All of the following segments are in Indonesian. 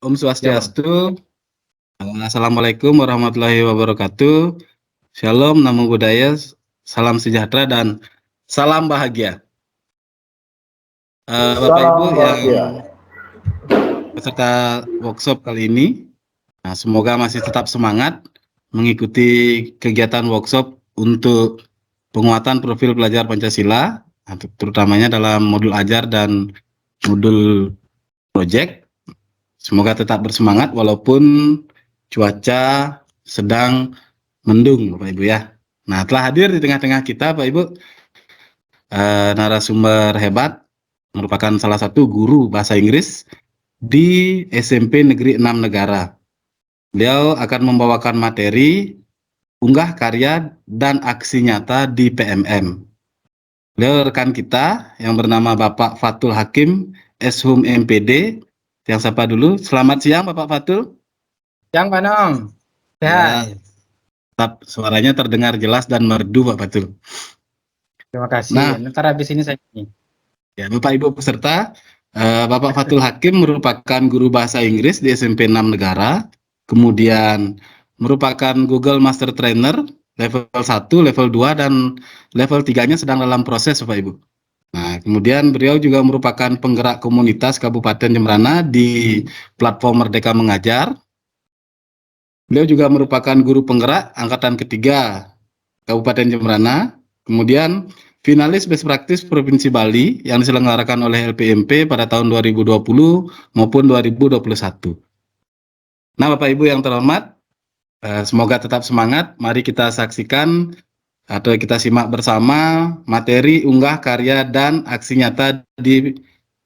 Om Swastiastu. Assalamualaikum warahmatullahi wabarakatuh. Shalom, namo buddhaya, salam sejahtera dan salam bahagia. Bapak Ibu yang peserta workshop kali ini, semoga masih tetap semangat mengikuti kegiatan workshop untuk penguatan profil pelajar Pancasila, terutamanya dalam modul ajar dan modul project. Semoga tetap bersemangat walaupun cuaca sedang mendung, Bapak Ibu ya. Nah, telah hadir di tengah-tengah kita, Bapak Ibu, narasumber hebat, merupakan salah satu guru bahasa Inggris di SMP Negeri 6 Negara. Beliau akan membawakan materi unggah karya dan aksi nyata di PMM. Beliau rekan kita yang bernama Bapak Fatul Hakim, Eshum MPD. Yang sapa dulu, selamat siang Bapak Fatul. Siang Pak Nom. Ya, tetap suaranya terdengar jelas dan merdu Pak Fatul. Terima kasih. Nah, ntar habis ini saya ini. Ya, Bapak Ibu peserta, Bapak Fatul Hakim merupakan guru bahasa Inggris di SMP 6 Negara, kemudian merupakan Google Master Trainer level 1, level 2, dan level 3-nya sedang dalam proses Bapak Ibu. Nah, kemudian beliau juga merupakan penggerak komunitas Kabupaten Jembrana di platform Merdeka Mengajar. Beliau juga merupakan guru penggerak angkatan ketiga Kabupaten Jembrana. Kemudian finalis Best Practice Provinsi Bali yang diselenggarakan oleh LPMP pada tahun 2020 maupun 2021. Nah, Bapak Ibu yang terhormat, semoga tetap semangat. Mari kita saksikan atau kita simak bersama materi unggah karya dan aksi nyata di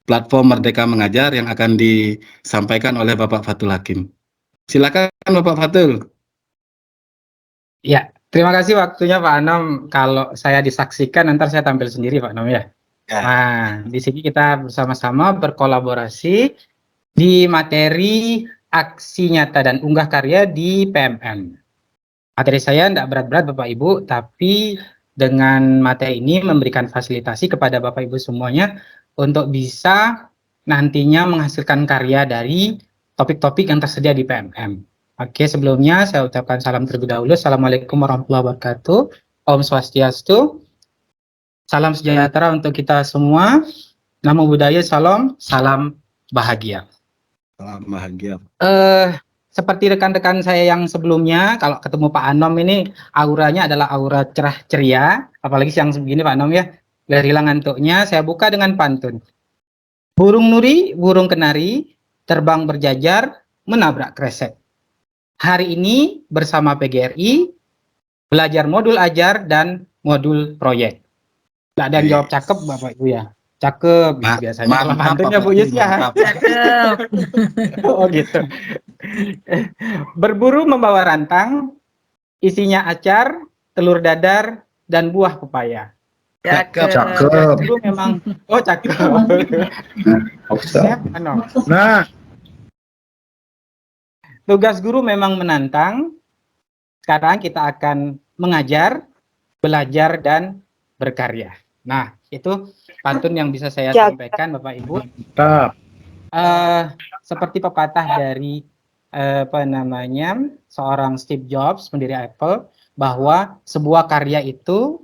platform Merdeka Mengajar yang akan disampaikan oleh Bapak Fatul Hakim. Silakan Bapak Fatul. Ya, terima kasih waktunya Pak Anom. Kalau saya disaksikan, nanti saya tampil sendiri Pak Anom ya. Nah, di sini kita bersama-sama berkolaborasi di materi aksi nyata dan unggah karya di PMM. Materi saya tidak berat-berat Bapak Ibu, tapi dengan materi ini memberikan fasilitasi kepada Bapak Ibu semuanya untuk bisa nantinya menghasilkan karya dari topik-topik yang tersedia di PMM. Oke, sebelumnya saya ucapkan salam terlebih dahulu. Assalamualaikum warahmatullahi wabarakatuh. Om Swastiastu. Salam sejahtera untuk kita semua. Namo buddhaya, salam bahagia. Salam bahagia. Seperti rekan-rekan saya yang sebelumnya, kalau ketemu Pak Anom ini auranya adalah aura cerah ceria, apalagi siang begini Pak Anom ya, biar hilang ngantuknya. Saya buka dengan pantun. Burung nuri, burung kenari, terbang berjajar, menabrak kresek. Hari ini bersama PGRI, belajar modul ajar dan modul proyek. Nggak ada yang jawab cakep Bapak Ibu ya? Cakep biasanya kalau pantunnya Bu Yus ya. Cakep. Oh gitu. Berburu membawa rantang, isinya acar, telur dadar, dan buah pepaya. Cakep. Itu memang, oh cakep. Nah, tugas guru memang menantang. Sekarang kita akan mengajar, belajar, dan berkarya. Nah, itu pantun yang bisa saya sampaikan Bapak Ibu. Seperti pepatah dari seorang Steve Jobs, pendiri Apple, bahwa sebuah karya itu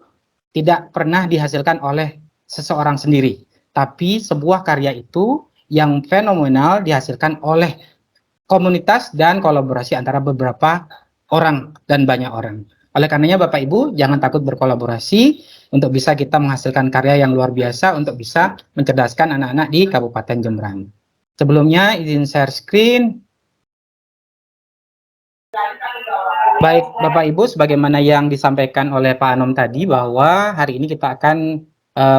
tidak pernah dihasilkan oleh seseorang sendiri, tapi sebuah karya itu yang fenomenal dihasilkan oleh komunitas dan kolaborasi antara beberapa orang dan banyak orang. Oleh karenanya Bapak Ibu jangan takut berkolaborasi untuk bisa kita menghasilkan karya yang luar biasa untuk bisa mencerdaskan anak-anak di Kabupaten Jembrana. Sebelumnya izin share screen. Baik Bapak Ibu, sebagaimana yang disampaikan oleh Pak Anom tadi bahwa hari ini kita akan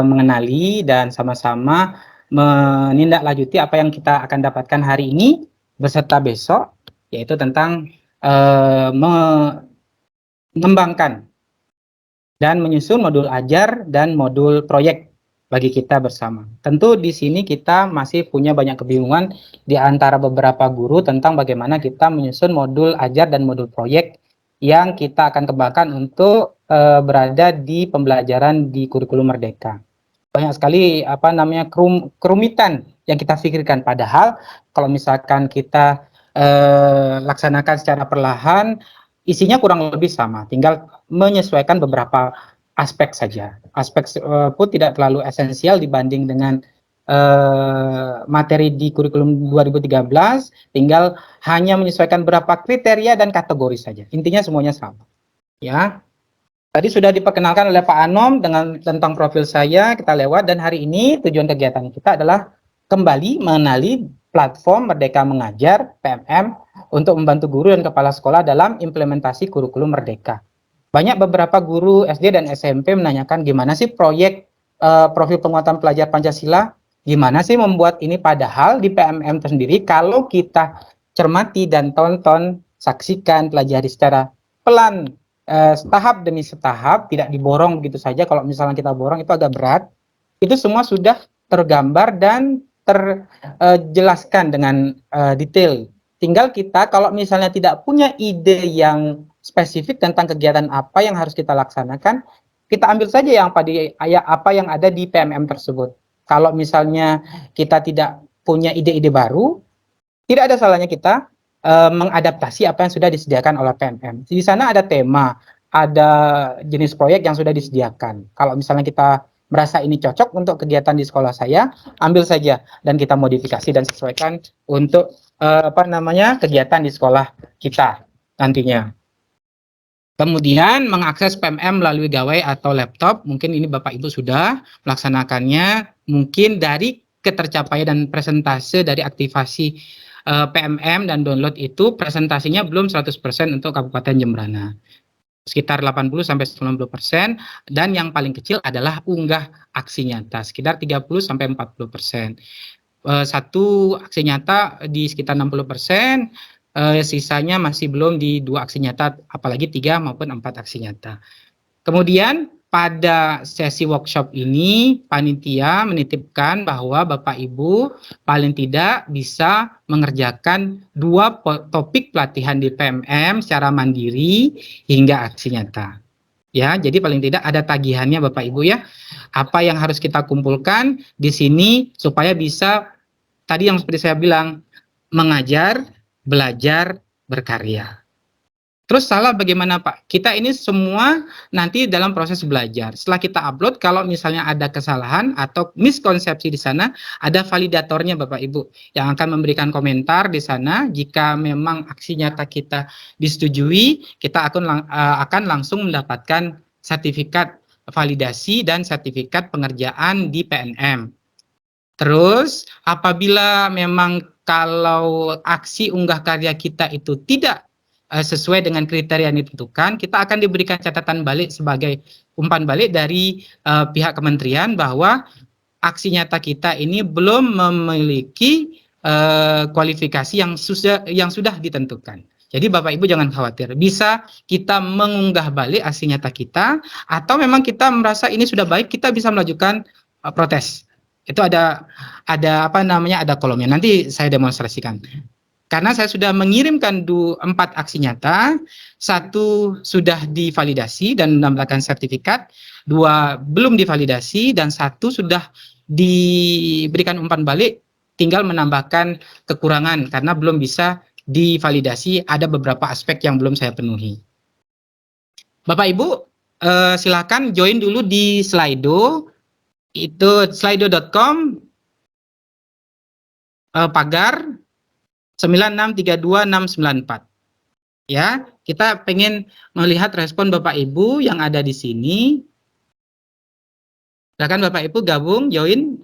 mengenali dan sama-sama menindaklanjuti apa yang kita akan dapatkan hari ini beserta besok, yaitu tentang mengembangkan dan menyusun modul ajar dan modul proyek bagi kita bersama. Tentu di sini kita masih punya banyak kebingungan di antara beberapa guru tentang bagaimana kita menyusun modul ajar dan modul proyek yang kita akan kembangkan untuk berada di pembelajaran di kurikulum Merdeka. Banyak sekali kerumitan yang kita pikirkan. Padahal kalau misalkan kita laksanakan secara perlahan, isinya kurang lebih sama, tinggal menyesuaikan beberapa aspek saja. Aspek pun tidak terlalu esensial dibanding dengan materi di kurikulum 2013, tinggal hanya menyesuaikan beberapa kriteria dan kategori saja. Intinya semuanya sama. Ya. Tadi sudah diperkenalkan oleh Pak Anom tentang profil saya, kita lewat, dan hari ini tujuan kegiatan kita adalah kembali mengenali platform Merdeka Mengajar PMM untuk membantu guru dan kepala sekolah dalam implementasi kurikulum Merdeka. Banyak beberapa guru SD dan SMP menanyakan gimana sih proyek profil penguatan pelajar Pancasila, gimana sih membuat ini, padahal di PMM tersendiri kalau kita cermati dan tonton, saksikan, pelajari secara pelan, tahap demi setahap, tidak diborong begitu saja. Kalau misalnya kita borong itu agak berat. Itu semua sudah tergambar dan terjelaskan dengan detail. Tinggal kita kalau misalnya tidak punya ide yang spesifik tentang kegiatan apa yang harus kita laksanakan, kita ambil saja yang apa yang ada di PMM tersebut. Kalau misalnya kita tidak punya ide-ide baru, tidak ada salahnya kita mengadaptasi apa yang sudah disediakan oleh PMM. Di sana ada tema, ada jenis proyek yang sudah disediakan. Kalau misalnya kita merasa ini cocok untuk kegiatan di sekolah saya, ambil saja dan kita modifikasi dan sesuaikan untuk kegiatan di sekolah kita nantinya. Kemudian mengakses PMM melalui gawai atau laptop, mungkin ini Bapak Ibu sudah melaksanakannya, mungkin dari ketercapaian dan presentase dari aktivasi PMM dan download itu presentasinya belum 100% untuk Kabupaten Jembrana. Sekitar 80-90%, dan yang paling kecil adalah unggah aksi nyata, sekitar 30-40%. Satu aksi nyata di sekitar 60%, sisanya masih belum di 2 aksi nyata, apalagi 3 maupun 4 aksi nyata. Kemudian pada sesi workshop ini, panitia menitipkan bahwa Bapak Ibu paling tidak bisa mengerjakan 2 topik pelatihan di PMM secara mandiri hingga aksi nyata. Ya, jadi paling tidak ada tagihannya Bapak Ibu ya. Apa yang harus kita kumpulkan di sini supaya bisa, tadi yang seperti saya bilang, mengajar, belajar, berkarya. Terus salah bagaimana Pak? Kita ini semua nanti dalam proses belajar. Setelah kita upload, kalau misalnya ada kesalahan atau miskonsepsi di sana, ada validatornya Bapak Ibu yang akan memberikan komentar di sana. Jika memang aksi nyata kita disetujui, kita akan langsung mendapatkan sertifikat validasi dan sertifikat pengerjaan di PNM. Terus apabila memang kalau aksi unggah karya kita itu tidak sesuai dengan kriteria yang ditentukan, kita akan diberikan catatan balik sebagai umpan balik dari pihak kementerian bahwa aksi nyata kita ini belum memiliki kualifikasi yang sudah ditentukan. Jadi Bapak Ibu jangan khawatir, bisa kita mengunggah balik aksi nyata kita, atau memang kita merasa ini sudah baik, kita bisa melakukan protes. Itu ada kolomnya. Nanti saya demonstrasikan. Karena saya sudah mengirimkan 4 aksi nyata, 1 sudah divalidasi dan mendapatkan sertifikat, 2 belum divalidasi, dan 1 sudah diberikan umpan balik, tinggal menambahkan kekurangan karena belum bisa divalidasi, ada beberapa aspek yang belum saya penuhi. Bapak Ibu, silakan join dulu di Slido, itu slido.com pagar 9632694. Ya, kita pengen melihat respon Bapak Ibu yang ada di sini. Silakan Bapak Ibu gabung, join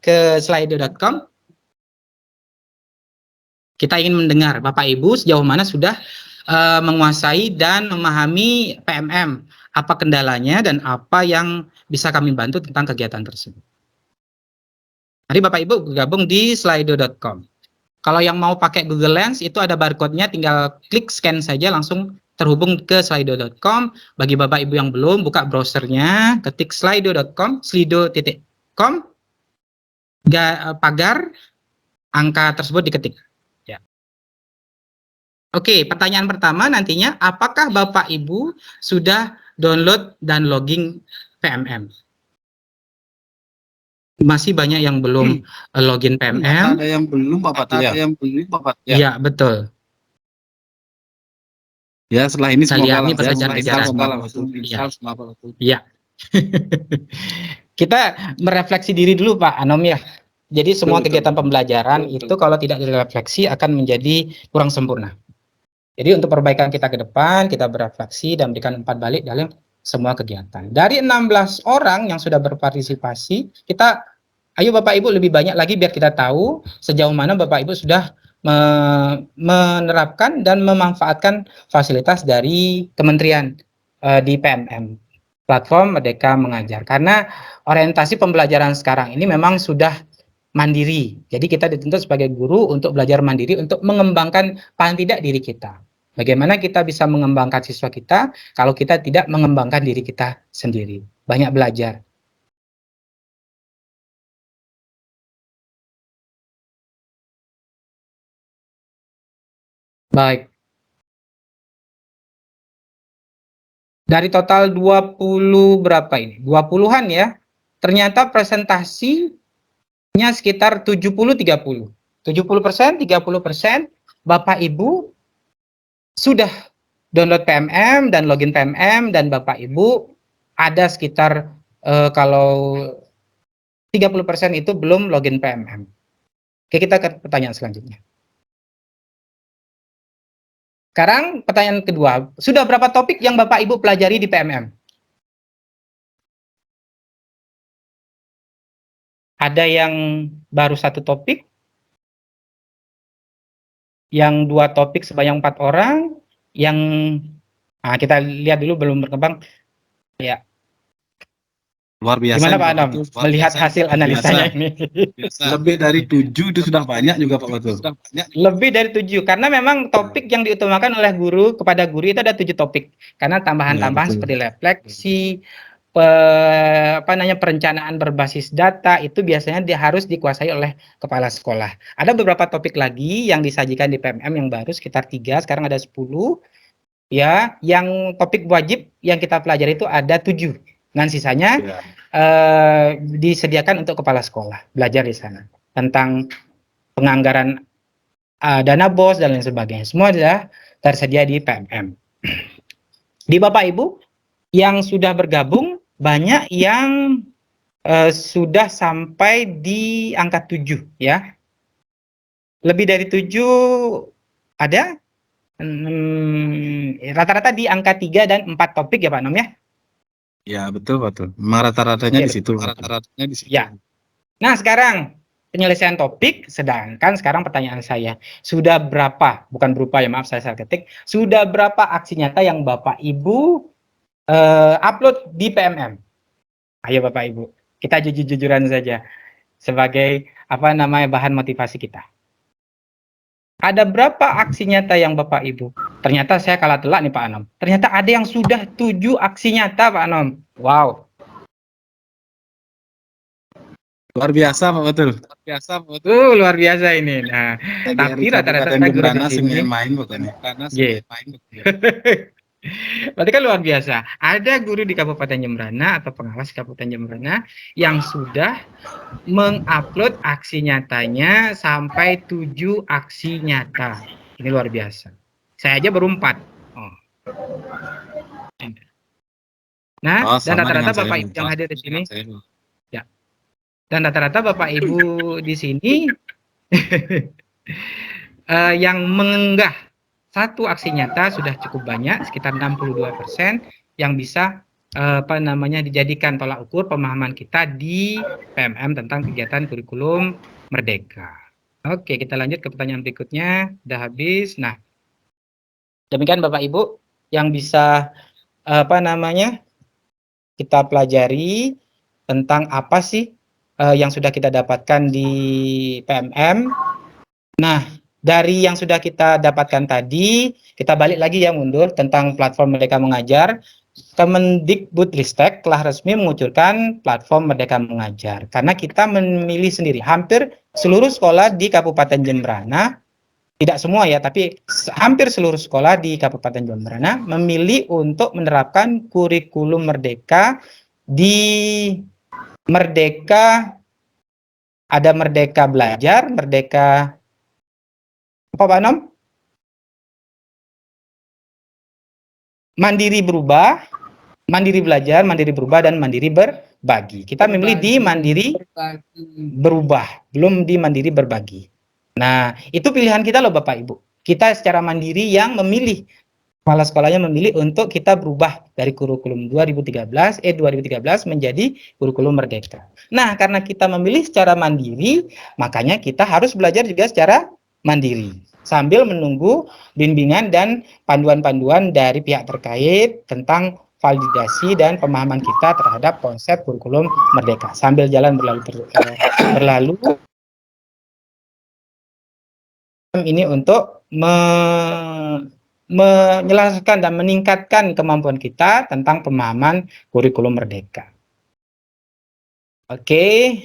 ke slido.com. Kita ingin mendengar Bapak Ibu sejauh mana sudah menguasai dan memahami PMM, apa kendalanya dan apa yang bisa kami bantu tentang kegiatan tersebut. Mari Bapak Ibu gabung di slido.com. Kalau yang mau pakai Google Lens, itu ada barcode-nya, tinggal klik scan saja, langsung terhubung ke slido.com. Bagi Bapak Ibu yang belum, buka browsernya, ketik slido.com, slido.com, pagar, angka tersebut diketik. Ya. Oke, pertanyaan pertama nantinya, apakah Bapak Ibu sudah download dan logging PMM? masih banyak yang belum login PMM. Ada yang belum Pak Fatul ya? Iya, betul. Ya, setelah ini Saya semoga lihat ini langsung pelajaran install ajaran. semoga Iya. langsung install semoga Pak Fatul. Iya. Kita merefleksi diri dulu Pak Anom ya. Jadi semua kegiatan pembelajaran itu kalau tidak direfleksi akan menjadi kurang sempurna. Jadi untuk perbaikan kita ke depan, kita berefleksi dan berikan umpan balik dalam semua kegiatan. Dari 16 orang yang sudah berpartisipasi, kita ayo Bapak Ibu lebih banyak lagi biar kita tahu sejauh mana Bapak Ibu sudah menerapkan dan memanfaatkan fasilitas dari kementerian di PMM, Platform Merdeka Mengajar. Karena orientasi pembelajaran sekarang ini memang sudah mandiri. Jadi kita dituntut sebagai guru untuk belajar mandiri untuk mengembangkan paling tidak diri kita. Bagaimana kita bisa mengembangkan siswa kita kalau kita tidak mengembangkan diri kita sendiri. Banyak belajar. Baik. Dari total 20 berapa ini? 20-an ya. Ternyata presentasinya sekitar 70-30. 70%, 30% Bapak Ibu sudah download PMM dan login PMM, dan Bapak Ibu ada sekitar kalau 30% itu belum login PMM. Oke, kita ke pertanyaan selanjutnya. Sekarang pertanyaan kedua, sudah berapa topik yang Bapak Ibu pelajari di PMM? Ada yang baru 1 topik, yang 2 topik sebanyak 4 orang, yang kita lihat dulu belum berkembang. Ya. Luar biasa. Gimana Pak Anam melihat hasil analisanya ini? Lebih dari 7 itu sudah banyak juga Pak Fatul. Lebih dari 7, karena memang topik yang diutamakan oleh guru kepada guru itu ada 7 topik. Karena tambahan-tambahan seperti refleksi, perencanaan berbasis data itu biasanya harus dikuasai oleh kepala sekolah. Ada beberapa topik lagi yang disajikan di PMM yang baru sekitar 3, sekarang ada 10. Ya, yang topik wajib yang kita pelajari itu ada 7. Dan sisanya disediakan untuk kepala sekolah belajar di sana tentang penganggaran dana BOS dan lain sebagainya. Semua sudah tersedia di PMM. Di Bapak Ibu yang sudah bergabung banyak yang sudah sampai di angka 7 ya. Lebih dari 7 ada. Rata-rata di angka 3 dan 4 topik ya Pak Nom ya. Ya, betul. Rata-ratanya di situ. Ya. Nah, sekarang penyelesaian topik, sedangkan sekarang pertanyaan saya, sudah berapa, bukan berupa ya, maaf saya salah ketik, sudah berapa aksi nyata yang Bapak Ibu upload di PMM? Ayo Bapak Ibu, kita jujur-jujuran saja sebagai bahan motivasi kita. Ada berapa aksi nyata yang Bapak Ibu? Ternyata saya kalah telak nih Pak Anom. Ternyata ada yang sudah 7 aksi nyata Pak Anom. Wow. Luar biasa Pak Fatul. Luar biasa ini. Nah, tapi rata-rata guru di sini main bukannya. Berarti kan luar biasa. Ada guru di Kabupaten Jembrana atau pengawas Kabupaten Jembrana yang sudah mengupload aksi nyatanya sampai 7 aksi nyata. Ini luar biasa. Saya aja baru 4. Nah, dan rata-rata Bapak Ibu yang hadir di sini, ya. Dan rata-rata Bapak Ibu di sini yang mengunggah 1 aksi nyata sudah cukup banyak, sekitar 62% yang bisa dijadikan tolak ukur pemahaman kita di PMM tentang kegiatan kurikulum Merdeka. Oke, kita lanjut ke pertanyaan berikutnya. Udah habis. Nah, demikian Bapak Ibu yang bisa kita pelajari tentang apa sih yang sudah kita dapatkan di PMM. Nah, dari yang sudah kita dapatkan tadi, kita balik lagi ya mundur tentang platform Merdeka Mengajar. Kemendikbudristek telah resmi mengucurkan platform Merdeka Mengajar. Karena kita memilih sendiri, hampir seluruh sekolah di Kabupaten Jembrana, tidak semua ya, tapi hampir seluruh sekolah di Kabupaten Jembrana memilih untuk menerapkan kurikulum Merdeka di Merdeka Ada Merdeka Belajar, Merdeka apa Pak Nom? Mandiri Berubah, Mandiri Belajar, Mandiri Berubah, dan Mandiri Berbagi. Kita memilih di Mandiri Berubah, belum di Mandiri Berbagi. Nah, itu pilihan kita loh Bapak Ibu. Kita secara mandiri yang memilih, kepala sekolahnya memilih untuk kita berubah dari kurikulum 2013 menjadi kurikulum Merdeka. Nah, karena kita memilih secara mandiri, makanya kita harus belajar juga secara mandiri sambil menunggu bimbingan dan panduan-panduan dari pihak terkait tentang validasi dan pemahaman kita terhadap konsep kurikulum Merdeka. Sambil jalan berlalu ini untuk menyelesaikan dan meningkatkan kemampuan kita tentang pemahaman kurikulum Merdeka. Oke.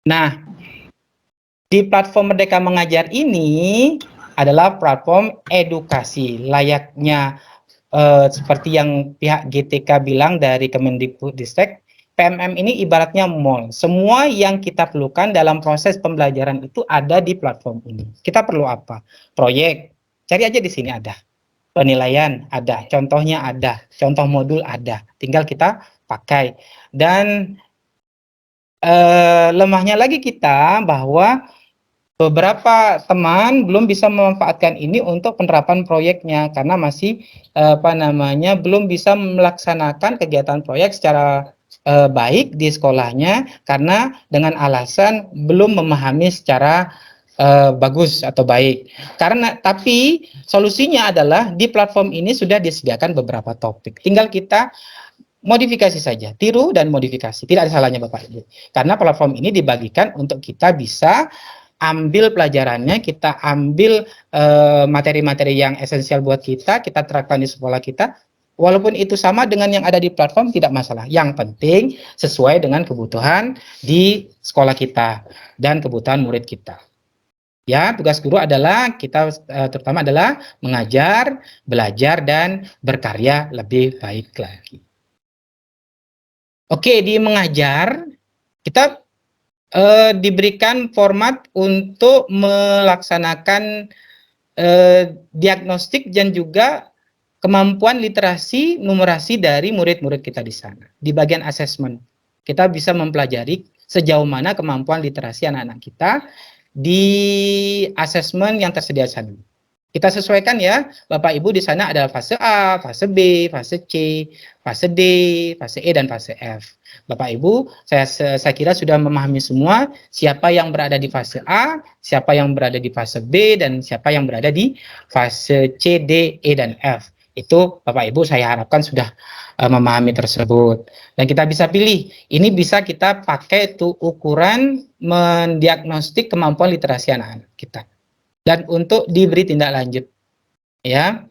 Nah, di platform Merdeka Mengajar ini adalah platform edukasi layaknya seperti yang pihak GTK bilang dari Kemendikbudristek. PMM ini ibaratnya mall. Semua yang kita perlukan dalam proses pembelajaran itu ada di platform ini. Kita perlu apa? Proyek, cari aja di sini ada. Penilaian ada, contohnya ada, contoh modul ada. Tinggal kita pakai. Dan lemahnya lagi kita bahwa beberapa teman belum bisa memanfaatkan ini untuk penerapan proyeknya karena masih belum bisa melaksanakan kegiatan proyek secara baik di sekolahnya karena dengan alasan belum memahami secara bagus atau baik. Tapi solusinya adalah di platform ini sudah disediakan beberapa topik. Tinggal kita modifikasi saja, tiru dan modifikasi. Tidak ada salahnya Bapak Ibu. Karena platform ini dibagikan untuk kita bisa ambil pelajarannya, kita ambil materi-materi yang esensial buat kita terapkan di sekolah kita. Walaupun itu sama dengan yang ada di platform, tidak masalah. Yang penting sesuai dengan kebutuhan di sekolah kita dan kebutuhan murid kita. Ya, tugas guru adalah kita terutama adalah mengajar, belajar, dan berkarya lebih baik lagi. Oke, di mengajar kita diberikan format untuk melaksanakan diagnostik dan juga kemampuan literasi numerasi dari murid-murid kita di sana. Di bagian asesmen, kita bisa mempelajari sejauh mana kemampuan literasi anak-anak kita di asesmen yang tersedia saat ini. Kita sesuaikan ya, Bapak Ibu, di sana ada fase A, fase B, fase C, fase D, fase E, dan fase F. Bapak Ibu, saya kira sudah memahami semua siapa yang berada di fase A, siapa yang berada di fase B, dan siapa yang berada di fase C, D, E, dan F. Itu Bapak Ibu saya harapkan sudah memahami tersebut. Dan kita bisa pilih, ini bisa kita pakai tuh ukuran mendiagnostik kemampuan literasi anak-anak kita. Dan untuk diberi tindak lanjut. Ya.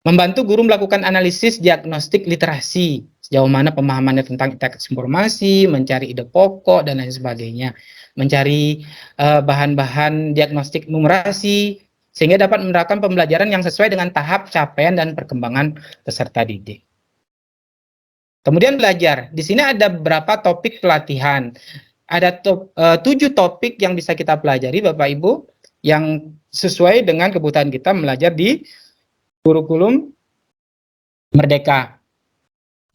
Membantu guru melakukan analisis diagnostik literasi, sejauh mana pemahamannya tentang teks informasi, mencari ide pokok, dan lain sebagainya. Mencari bahan-bahan diagnostik numerasi, sehingga dapat menerapkan pembelajaran yang sesuai dengan tahap capaian dan perkembangan peserta didik. Kemudian belajar. Di sini ada beberapa topik pelatihan. Ada 7 topik yang bisa kita pelajari, Bapak Ibu, yang sesuai dengan kebutuhan kita belajar di kurikulum Merdeka.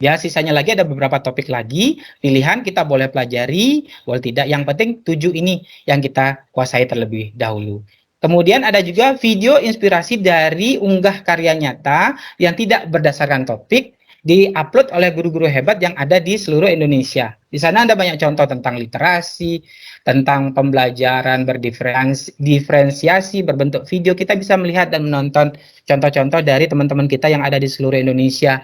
Ya, sisanya lagi ada beberapa topik lagi, pilihan kita boleh pelajari, boleh tidak. Yang penting 7 ini yang kita kuasai terlebih dahulu. Kemudian ada juga video inspirasi dari unggah karya nyata yang tidak berdasarkan topik, di-upload oleh guru-guru hebat yang ada di seluruh Indonesia. Di sana ada banyak contoh tentang literasi, tentang pembelajaran berdiferensiasi, berbentuk video. Kita bisa melihat dan menonton contoh-contoh dari teman-teman kita yang ada di seluruh Indonesia.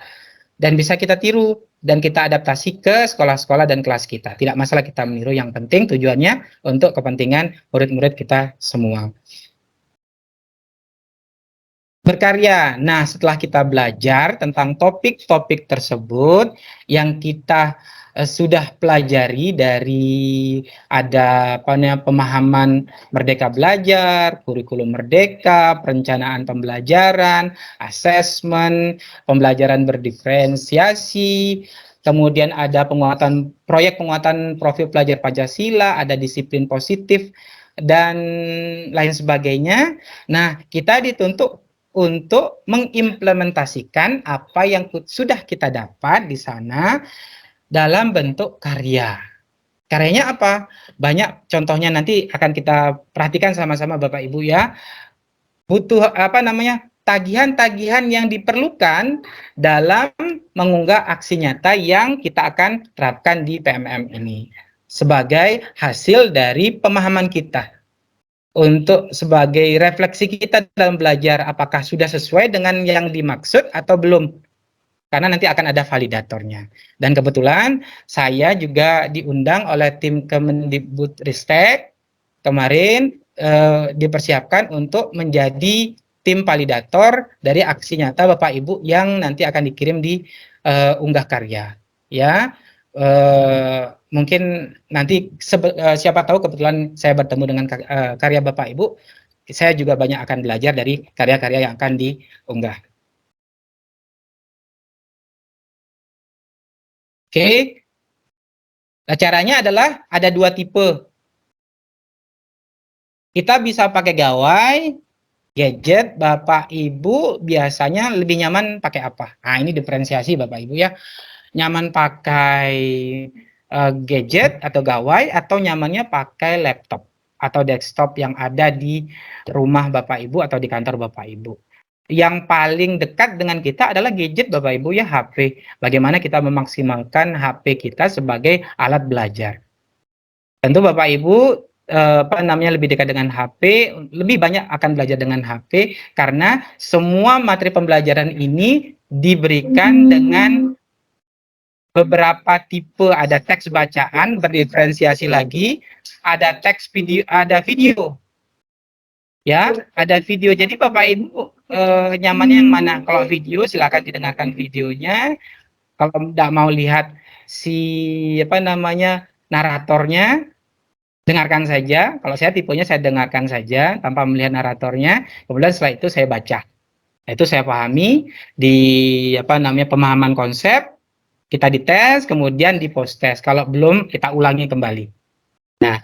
Dan bisa kita tiru dan kita adaptasi ke sekolah-sekolah dan kelas kita. Tidak masalah kita meniru, yang penting tujuannya untuk kepentingan murid-murid kita semua. Berkarya. Nah, setelah kita belajar tentang topik-topik tersebut yang kita sudah pelajari dari ada pemahaman Merdeka Belajar, kurikulum Merdeka, perencanaan pembelajaran, asesmen, pembelajaran berdiferensiasi, kemudian ada proyek penguatan profil pelajar Pancasila, ada disiplin positif, dan lain sebagainya. Nah, kita dituntut untuk mengimplementasikan apa yang sudah kita dapat di sana dalam bentuk karya. Karyanya apa? Banyak contohnya nanti akan kita perhatikan sama-sama Bapak Ibu ya. Butuh tagihan-tagihan yang diperlukan dalam mengunggah aksi nyata yang kita akan terapkan di PMM ini sebagai hasil dari pemahaman kita. Untuk sebagai refleksi kita dalam belajar apakah sudah sesuai dengan yang dimaksud atau belum. Karena nanti akan ada validatornya. Dan kebetulan saya juga diundang oleh tim Kemendikbudristek kemarin dipersiapkan untuk menjadi tim validator dari aksi nyata Bapak Ibu yang nanti akan dikirim di unggah karya. Ya, mungkin nanti siapa tahu kebetulan saya bertemu dengan karya Bapak Ibu, saya juga banyak akan belajar dari karya-karya yang akan diunggah. Oke, nah, caranya adalah ada 2 tipe. Kita bisa pakai gawai, gadget. Bapak Ibu biasanya lebih nyaman pakai apa? Nah, ini diferensiasi Bapak Ibu ya. Nyaman pakai gadget atau gawai, atau nyamannya pakai laptop atau desktop yang ada di rumah Bapak Ibu atau di kantor Bapak Ibu. Yang paling dekat dengan kita adalah gadget Bapak Ibu ya, HP. Bagaimana kita memaksimalkan HP kita sebagai alat belajar. Tentu Bapak Ibu lebih dekat dengan HP, lebih banyak akan belajar dengan HP karena semua materi pembelajaran ini diberikan dengan beberapa tipe. Ada teks bacaan berdiferensiasi lagi, ada teks video, ada video. Ya, ada video. Jadi Bapak Ibu nyamannya yang mana? Kalau video silakan didengarkan videonya. Kalau tidak mau lihat naratornya, dengarkan saja. Kalau saya tipenya saya dengarkan saja tanpa melihat naratornya. Kemudian setelah itu saya baca. Itu saya pahami di pemahaman konsep, kita dites, kemudian di post test. Kalau belum kita ulangi kembali. Nah,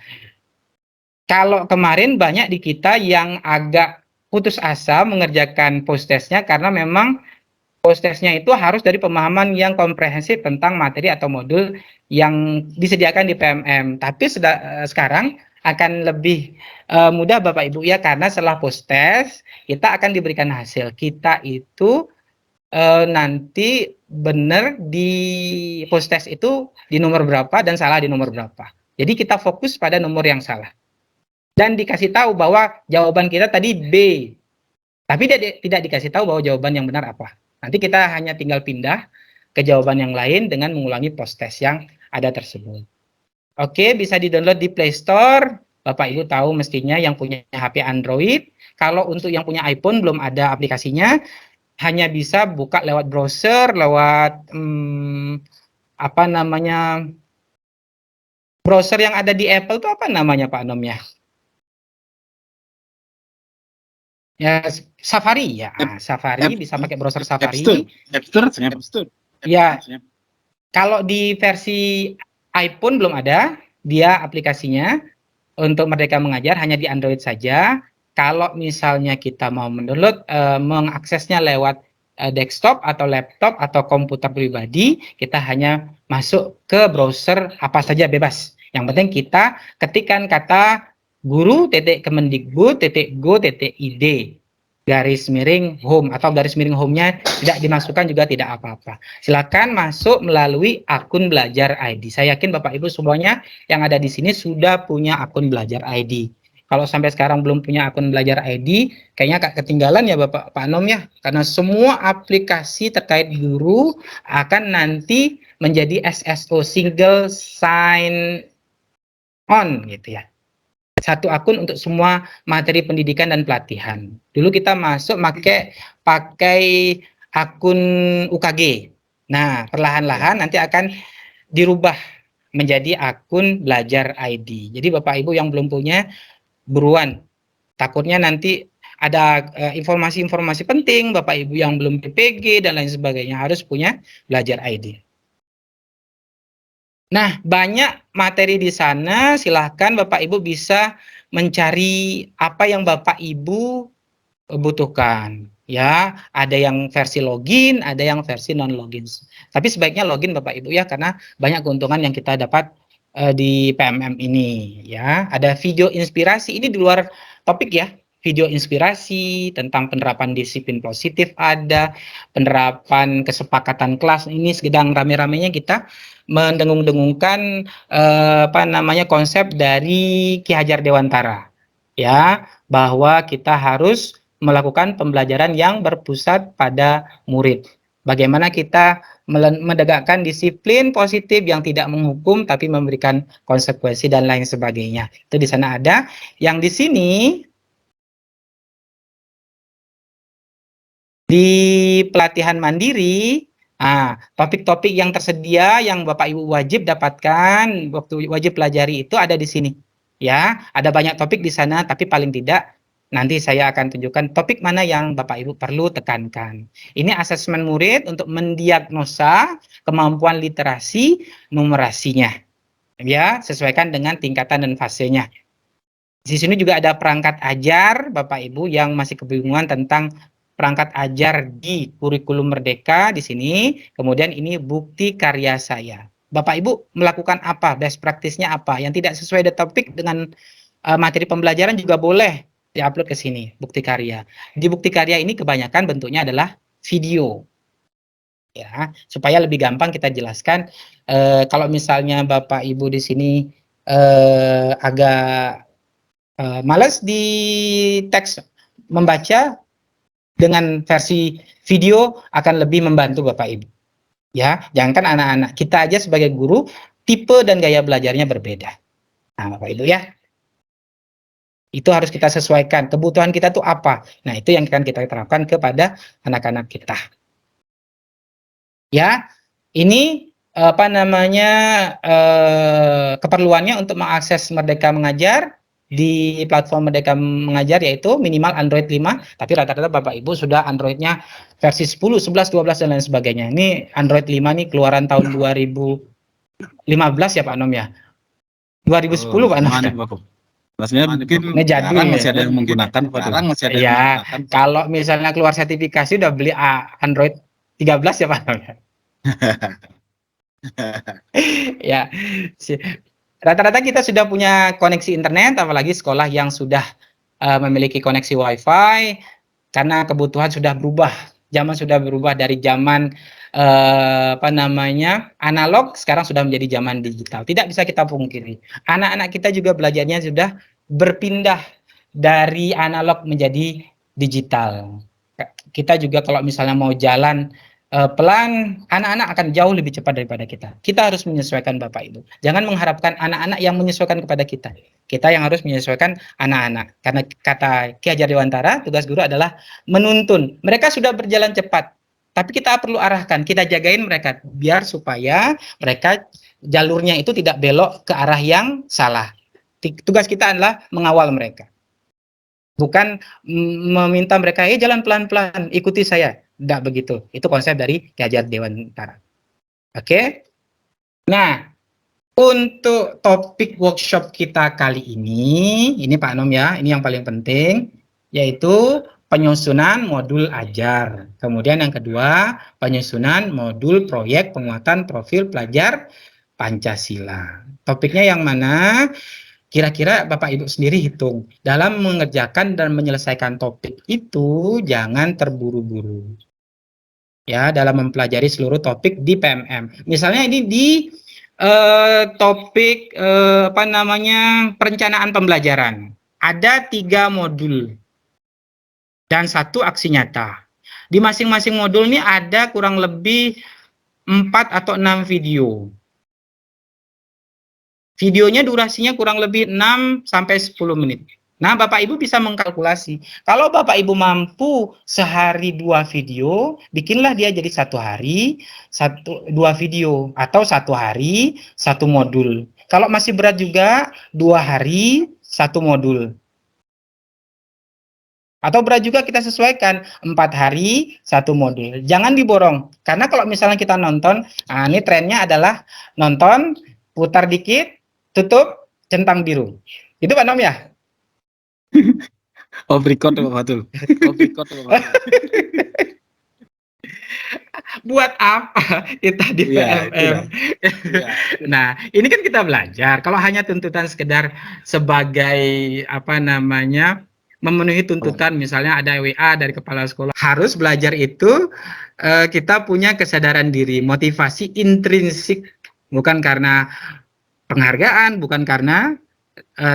kalau kemarin banyak di kita yang agak putus asa mengerjakan post testnya karena memang post testnya itu harus dari pemahaman yang komprehensif tentang materi atau modul yang disediakan di PMM. Tapi sekarang akan lebih mudah Bapak Ibu ya, karena setelah post test kita akan diberikan hasil. Kita itu nanti benar di post test itu di nomor berapa dan salah di nomor berapa. Jadi kita fokus pada nomor yang salah. Dan dikasih tahu bahwa jawaban kita tadi B. Tapi tidak dikasih tahu bahwa jawaban yang benar apa. Nanti kita hanya tinggal pindah ke jawaban yang lain dengan mengulangi post test yang ada tersebut. Oke, bisa di-download di Play Store. Bapak Ibu tahu mestinya yang punya HP Android. Kalau untuk yang punya iPhone belum ada aplikasinya, hanya bisa buka lewat browser, lewat browser yang ada di Apple itu apa namanya Pak Nom ya? Ya, Safari ya. Safari bisa pakai browser Safari. App Store. Ya. Kalau di versi iPhone belum ada, dia aplikasinya untuk Merdeka Mengajar hanya di Android saja. Kalau misalnya kita mau mendownload, mengaksesnya lewat desktop atau laptop atau komputer pribadi, kita hanya masuk ke browser apa saja bebas. Yang penting kita ketikkan kata guru.kemendikbud.go.id /home atau garis miring home-nya tidak dimasukkan juga tidak apa-apa. Silakan masuk melalui akun Belajar ID. Saya yakin Bapak Ibu semuanya yang ada di sini sudah punya akun Belajar ID. Kalau sampai sekarang belum punya akun Belajar ID, kayaknya ketinggalan ya Pak Nom ya, karena semua aplikasi terkait guru akan nanti menjadi SSO, single sign on gitu ya. Satu akun untuk semua materi pendidikan dan pelatihan. Dulu kita masuk pakai akun UKG. Nah, perlahan-lahan nanti akan dirubah menjadi akun Belajar ID. Jadi Bapak Ibu yang belum punya, buruan. Takutnya nanti ada informasi-informasi penting, Bapak Ibu yang belum PPG dan lain sebagainya harus punya Belajar ID. Nah, banyak materi di sana, silahkan Bapak Ibu bisa mencari apa yang Bapak Ibu butuhkan. Ya, ada yang versi login, ada yang versi non login. Tapi sebaiknya login Bapak Ibu ya, karena banyak keuntungan yang kita dapat di PMM ini ya. Ada video inspirasi, ini di luar topik ya. Video inspirasi tentang penerapan disiplin positif, ada penerapan kesepakatan kelas. Ini sedang rame-ramenya kita mendengung-dengungkan konsep dari Ki Hajar Dewantara ya, bahwa kita harus melakukan pembelajaran yang berpusat pada murid. Bagaimana kita menegakkan disiplin positif yang tidak menghukum tapi memberikan konsekuensi dan lain sebagainya. Itu di sana ada. Yang di sini di pelatihan mandiri, topik-topik yang tersedia yang Bapak Ibu wajib dapatkan, waktu wajib pelajari itu ada di sini. Ya, ada banyak topik di sana, tapi paling tidak nanti saya akan tunjukkan topik mana yang Bapak Ibu perlu tekankan. Ini asesmen murid untuk mendiagnosa kemampuan literasi numerasinya. Ya, sesuaikan dengan tingkatan dan fasenya. Di sini juga ada perangkat ajar Bapak Ibu yang masih kebingungan tentang perangkat ajar di kurikulum Merdeka di sini. Kemudian ini bukti karya saya. Bapak Ibu melakukan apa? Best practice-nya apa? Yang tidak sesuai dengan topik dengan materi pembelajaran juga boleh diupload ke sini, bukti karya. Di bukti karya ini kebanyakan bentuknya adalah video. Ya, supaya lebih gampang kita jelaskan. Kalau misalnya Bapak Ibu di sini agak males di teks membaca, dengan versi video akan lebih membantu Bapak Ibu. Ya, jangankan anak-anak, kita aja sebagai guru tipe dan gaya belajarnya berbeda. Nah, Bapak Ibu ya, itu harus kita sesuaikan. Kebutuhan kita tuh apa? Nah, itu yang akan kita terapkan kepada anak-anak kita. Ya, ini keperluannya untuk mengakses Merdeka Mengajar di platform Merdeka Mengajar, yaitu minimal Android 5, tapi rata-rata Bapak Ibu sudah Androidnya versi 10, 11, 12 dan lain sebagainya. Ini Android 5 nih keluaran tahun 2015 ya Pak Nom ya. 2010 Pak Nom. Maksudnya mungkin sekarang masih ada yang menggunakan, sekarang masih ada yang menggunakan. Kalau misalnya keluar sertifikasi udah beli Android 13 ya Pak Nom ya. Ya, rata-rata kita sudah punya koneksi internet, apalagi sekolah yang sudah memiliki koneksi WiFi, karena kebutuhan sudah berubah. Zaman sudah berubah dari zaman analog, sekarang sudah menjadi zaman digital. Tidak bisa kita pungkiri. Anak-anak kita juga belajarnya sudah berpindah dari analog menjadi digital. Kita juga kalau misalnya mau jalan pelan, anak-anak akan jauh lebih cepat daripada kita. Kita harus menyesuaikan Bapak Ibu. Jangan mengharapkan anak-anak yang menyesuaikan kepada kita. Kita yang harus menyesuaikan anak-anak. Karena kata Ki Hajar Dewantara, tugas guru adalah menuntun. Mereka sudah berjalan cepat, tapi kita perlu arahkan, kita jagain mereka biar supaya mereka jalurnya itu tidak belok ke arah yang salah. Tugas kita adalah mengawal mereka. Bukan meminta mereka, jalan pelan-pelan, ikuti saya. Enggak begitu. Itu konsep dari Ki Hajar Dewantara. Oke? Nah, untuk topik workshop kita kali ini Pak Nom ya, ini yang paling penting, yaitu penyusunan modul ajar. Kemudian yang kedua, penyusunan modul proyek penguatan profil pelajar Pancasila. Topiknya yang mana? Kira-kira Bapak Ibu sendiri hitung. Dalam mengerjakan dan menyelesaikan topik itu, jangan terburu-buru. Ya, dalam mempelajari seluruh topik di PMM. Misalnya ini di topik perencanaan pembelajaran. Ada 3 modul dan 1 aksi nyata. Di masing-masing modul ini ada kurang lebih 4 atau 6 video. Videonya durasinya kurang lebih 6 sampai 10 menit. Nah, Bapak Ibu bisa mengkalkulasi. Kalau Bapak Ibu mampu sehari 2 video, bikinlah dia jadi 1 hari 2 video, atau 1 hari 1 modul. Kalau masih berat juga, 2 hari 1 modul. Atau berat juga kita sesuaikan, 4 hari 1 modul. Jangan diborong. Karena kalau misalnya kita nonton, ini trennya adalah nonton putar dikit, tutup, centang biru. Itu Pak Nom ya? Off record Pak Fatul. Off record Pak Fatul. Buat apa kita di Iya, PLM? Iya. Nah, ini kan kita belajar. Kalau hanya tuntutan sekedar sebagai apa namanya memenuhi tuntutan, misalnya ada WA dari kepala sekolah, harus belajar itu kita punya kesadaran diri, motivasi intrinsik, bukan karena penghargaan, bukan karena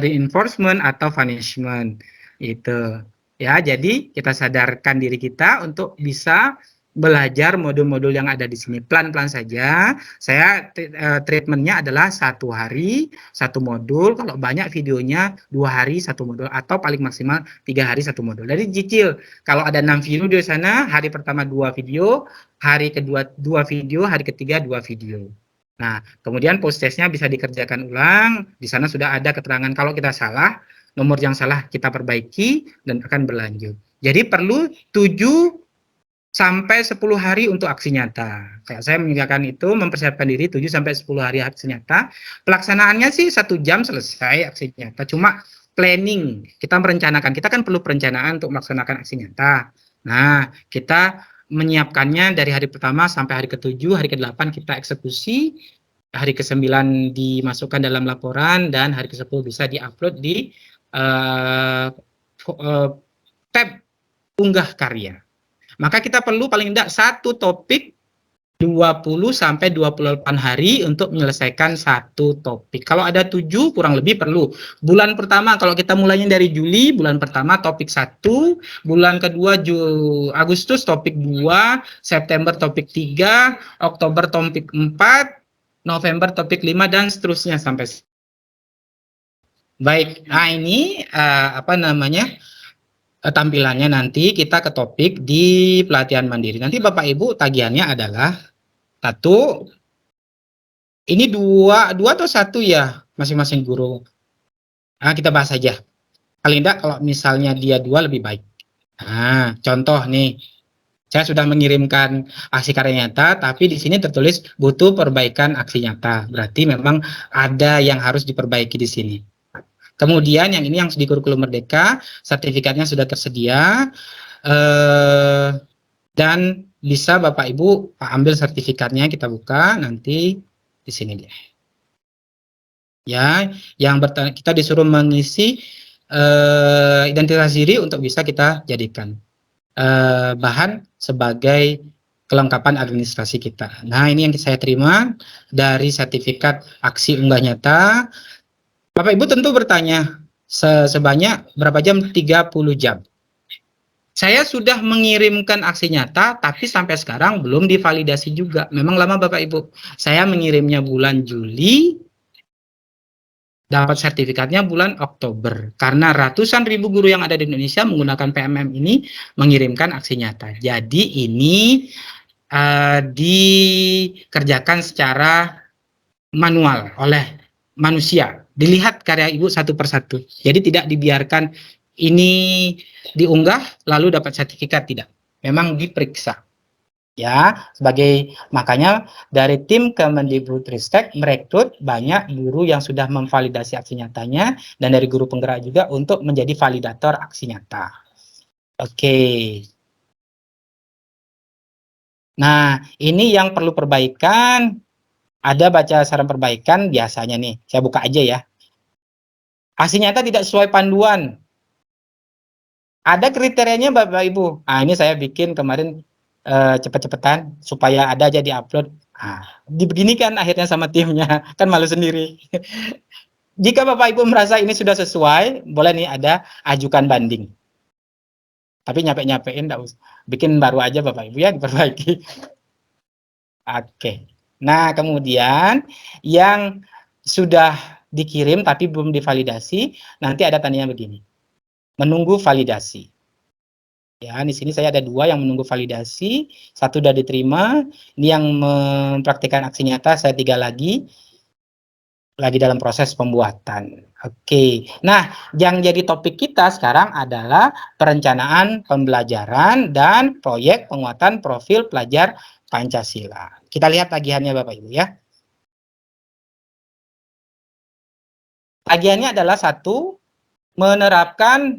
reinforcement atau punishment. Itu ya, jadi kita sadarkan diri kita untuk bisa belajar modul-modul yang ada di sini pelan-pelan saja. Saya treatmentnya adalah 1 hari 1 modul, kalau banyak videonya 2 hari 1 modul, atau paling maksimal 3 hari 1 modul. Jadi cicil, kalau ada 6 video di sana, hari pertama 2 video, hari kedua 2 video, hari ketiga 2 video. Nah, kemudian post testnya bisa dikerjakan ulang. Di sana sudah ada keterangan kalau kita salah, nomor yang salah kita perbaiki dan akan berlanjut. Jadi perlu 7 sampai 10 hari untuk aksi nyata. Kayak saya mengerjakan itu, mempersiapkan diri 7 sampai 10 hari aksi nyata. Pelaksanaannya sih 1 jam selesai aksi nyata. Cuma planning, kita merencanakan. Kita kan perlu perencanaan untuk melaksanakan aksi nyata. Nah, kita menyiapkannya dari hari pertama sampai hari ke-7, hari ke-8 kita eksekusi, hari ke-9 dimasukkan dalam laporan, dan hari ke-10 bisa diupload di tab unggah karya. Maka kita perlu paling tidak 1 topik 20 sampai 28 hari untuk menyelesaikan 1 topik. Kalau ada 7 kurang lebih perlu. Bulan pertama, kalau kita mulainya dari Juli, bulan pertama topik 1, bulan kedua Agustus topik 2, September topik 3, Oktober topik 4, November topik 5, dan seterusnya sampai. Baik, nah ini apa namanya? Tampilannya nanti kita ke topik di pelatihan mandiri. Nanti Bapak Ibu tagihannya adalah 1, ini 2 atau 1 ya masing-masing guru. Nah, kita bahas saja. Paling tidak kalau misalnya dia 2 lebih baik. Nah, contoh nih, saya sudah mengirimkan aksi karya nyata, tapi di sini tertulis butuh perbaikan aksi nyata. Berarti memang ada yang harus diperbaiki di sini. Kemudian yang ini yang di kurikulum Merdeka, sertifikatnya sudah tersedia, dan bisa Bapak Ibu ambil sertifikatnya, kita buka nanti di sini deh. Ya, yang kita disuruh mengisi identitas diri untuk bisa kita jadikan bahan sebagai kelengkapan administrasi kita. Nah, ini yang saya terima dari sertifikat aksi unggah nyata. Bapak Ibu tentu bertanya, sebanyak berapa jam? 30 jam. Saya sudah mengirimkan aksi nyata, tapi sampai sekarang belum divalidasi juga. Memang lama Bapak Ibu. Saya mengirimnya bulan Juli, dapat sertifikatnya bulan Oktober. Karena ratusan ribu guru yang ada di Indonesia menggunakan PMM ini mengirimkan aksi nyata. Jadi ini dikerjakan secara manual oleh manusia. Dilihat karya Ibu satu persatu. Jadi tidak dibiarkan ini diunggah lalu dapat sertifikat, tidak. Memang diperiksa. Ya, makanya dari tim Kemendikbudristek merekrut banyak guru yang sudah memvalidasi aksi nyatanya, dan dari guru penggerak juga untuk menjadi validator aksi nyata. Oke. Nah, ini yang perlu perbaikan. Ada baca saran perbaikan biasanya nih, saya buka aja ya. Aksi nyata tidak sesuai panduan. Ada kriterianya Bapak Ibu. Nah, ini saya bikin kemarin cepet-cepetan supaya ada aja di-upload. Nah, dibeginikan akhirnya sama timnya, kan malu sendiri. Jika Bapak Ibu merasa ini sudah sesuai, boleh nih ada ajukan banding. Tapi nyampe-nyampein enggak usah. Bikin baru aja Bapak Ibu ya, diperbaiki. Oke. Nah, kemudian yang sudah dikirim tapi belum divalidasi, nanti ada tandanya begini. Menunggu validasi. Ya, di sini saya ada 2 yang menunggu validasi, 1 sudah diterima. Ini yang mempraktikkan aksi nyata, saya 3 lagi dalam proses pembuatan. Oke. Nah, yang jadi topik kita sekarang adalah perencanaan pembelajaran dan proyek penguatan profil pelajar Pancasila. Kita lihat tagihannya Bapak Ibu ya. Bagiannya adalah satu, menerapkan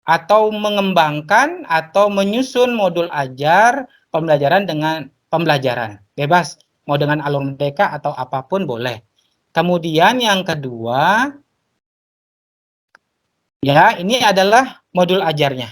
atau mengembangkan atau menyusun modul ajar pembelajaran dengan pembelajaran. Bebas, mau dengan alur merdeka atau apapun boleh. Kemudian yang kedua, ya ini adalah modul ajarnya.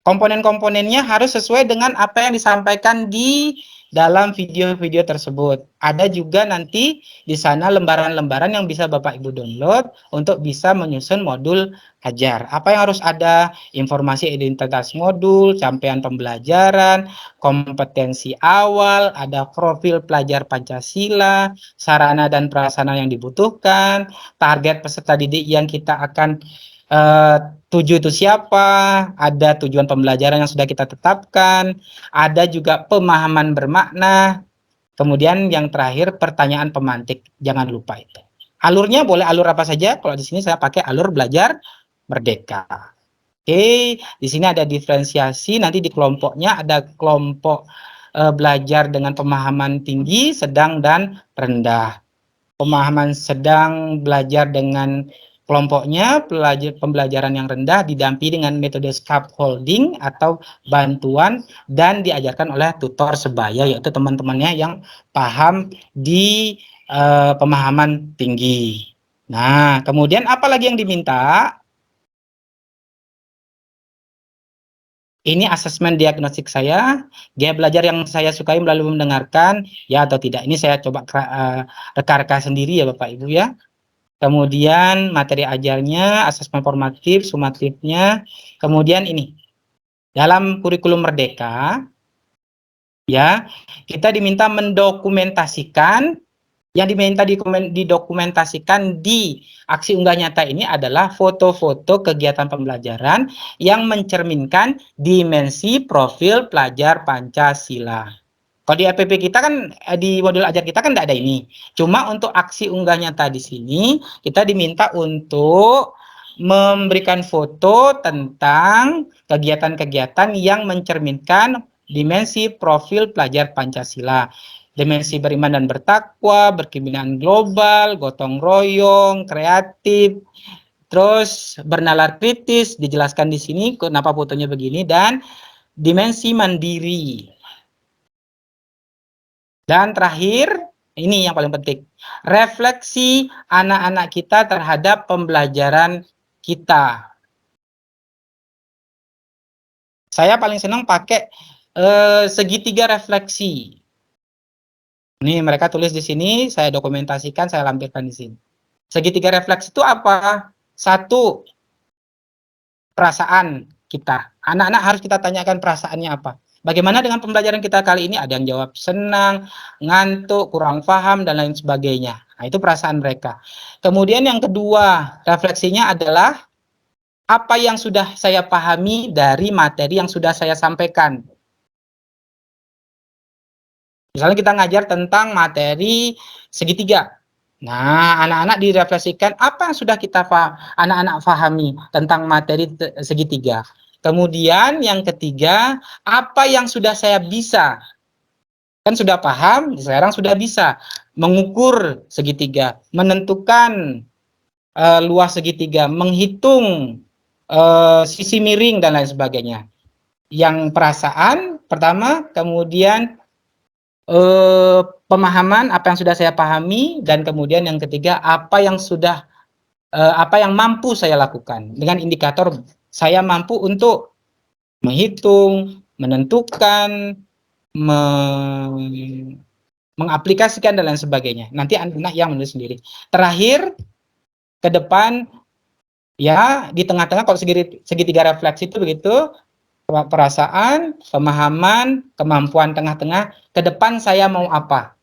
Komponen-komponennya harus sesuai dengan apa yang disampaikan di dalam video-video tersebut. Ada juga nanti di sana lembaran-lembaran yang bisa Bapak Ibu download untuk bisa menyusun modul ajar. Apa yang harus ada? Informasi identitas modul, capaian pembelajaran, kompetensi awal, ada profil pelajar Pancasila, sarana dan prasarana yang dibutuhkan, target peserta didik yang kita akan tuju itu siapa, ada tujuan pembelajaran yang sudah kita tetapkan, ada juga pemahaman bermakna, kemudian yang terakhir pertanyaan pemantik, jangan lupa itu. Alurnya boleh alur apa saja, kalau di sini saya pakai alur belajar merdeka. Oke, di sini ada diferensiasi, nanti di kelompoknya ada kelompok belajar dengan pemahaman tinggi, sedang, dan rendah. Pemahaman sedang belajar dengan kelompoknya pembelajaran yang rendah didampingi dengan metode scaffolding atau bantuan dan diajarkan oleh tutor sebaya, yaitu teman-temannya yang paham di pemahaman tinggi. Nah, kemudian apa lagi yang diminta? Ini asesmen diagnostik saya, gaya belajar yang saya sukai melalui mendengarkan, ya atau tidak. Ini saya coba reka-reka sendiri ya Bapak Ibu ya. Kemudian materi ajarnya, asesmen formatif, sumatifnya. Kemudian ini, dalam kurikulum merdeka, ya kita diminta mendokumentasikan. Yang diminta didokumentasikan di aksi unggah nyata ini adalah foto-foto kegiatan pembelajaran yang mencerminkan dimensi profil pelajar Pancasila. Kalau di APP kita kan, di modul ajar kita kan tidak ada ini. Cuma untuk aksi unggah nyata di sini, kita diminta untuk memberikan foto tentang kegiatan-kegiatan yang mencerminkan dimensi profil pelajar Pancasila. Dimensi beriman dan bertakwa, berkebudayaan global, gotong royong, kreatif, terus bernalar kritis, dijelaskan di sini kenapa fotonya begini, dan dimensi mandiri. Dan terakhir, ini yang paling penting, refleksi anak-anak kita terhadap pembelajaran kita. Saya paling senang pakai segitiga refleksi. Ini mereka tulis di sini, saya dokumentasikan, saya lampirkan di sini. Segitiga refleksi itu apa? Satu, perasaan kita. Anak-anak harus kita tanyakan perasaannya apa. Bagaimana dengan pembelajaran kita kali ini? Ada yang jawab senang, ngantuk, kurang paham, dan lain sebagainya. Nah, itu perasaan mereka. Kemudian yang kedua, refleksinya adalah apa yang sudah saya pahami dari materi yang sudah saya sampaikan. Misalnya kita ngajar tentang materi segitiga. Nah, anak-anak direfleksikan apa yang sudah anak-anak pahami tentang materi segitiga. Kemudian yang ketiga, apa yang sudah saya bisa. Kan sudah paham, sekarang sudah bisa mengukur segitiga, menentukan luas segitiga, menghitung sisi miring dan lain sebagainya. Yang perasaan pertama, kemudian pemahaman apa yang sudah saya pahami, dan kemudian yang ketiga apa yang mampu saya lakukan dengan indikator saya mampu untuk menghitung, menentukan, mengaplikasikan dan lain sebagainya. Nanti anak-anak yang menulis sendiri. Terakhir ke depan ya di tengah-tengah kalau segitiga refleksi itu begitu, perasaan, pemahaman, kemampuan tengah-tengah, ke depan saya mau apa?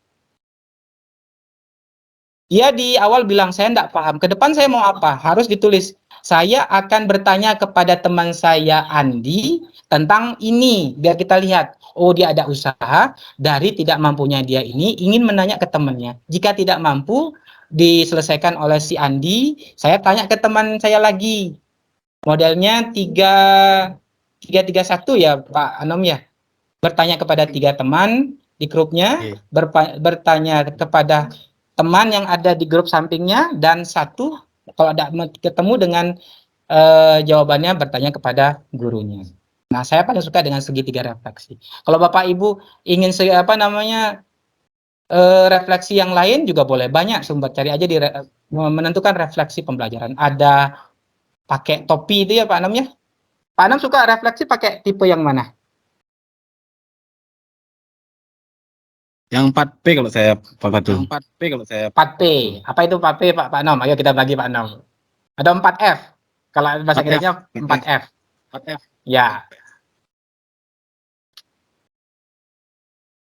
Dia di awal bilang saya tidak paham, ke depan saya mau apa? Harus ditulis. Saya akan bertanya kepada teman saya Andi tentang ini, biar kita lihat. Oh, dia ada usaha, dari tidak mampunya dia ini ingin menanya ke temannya. Jika tidak mampu diselesaikan oleh si Andi, saya tanya ke teman saya lagi. Modelnya 3-3-1 ya Pak Anom ya. Bertanya kepada 3 teman di grupnya, bertanya kepada teman yang ada di grup sampingnya, dan satu kalau ada ketemu dengan jawabannya bertanya kepada gurunya. Nah, saya paling suka dengan segitiga refleksi. Kalau Bapak Ibu ingin refleksi yang lain juga boleh, banyak sumber, cari aja di menentukan refleksi pembelajaran. Ada pakai topi itu ya Pak Anam ya. Pak Anam suka refleksi pakai tipe yang mana? Yang 4P kalau saya, Pak Fatul. Yang 4P kalau saya. 4P. Apa itu 4P Pak Anam? Ayo kita bagi Pak Anam. Ada 4F. Kalau bahasa Inggrisnya 4F. 4F. Ya.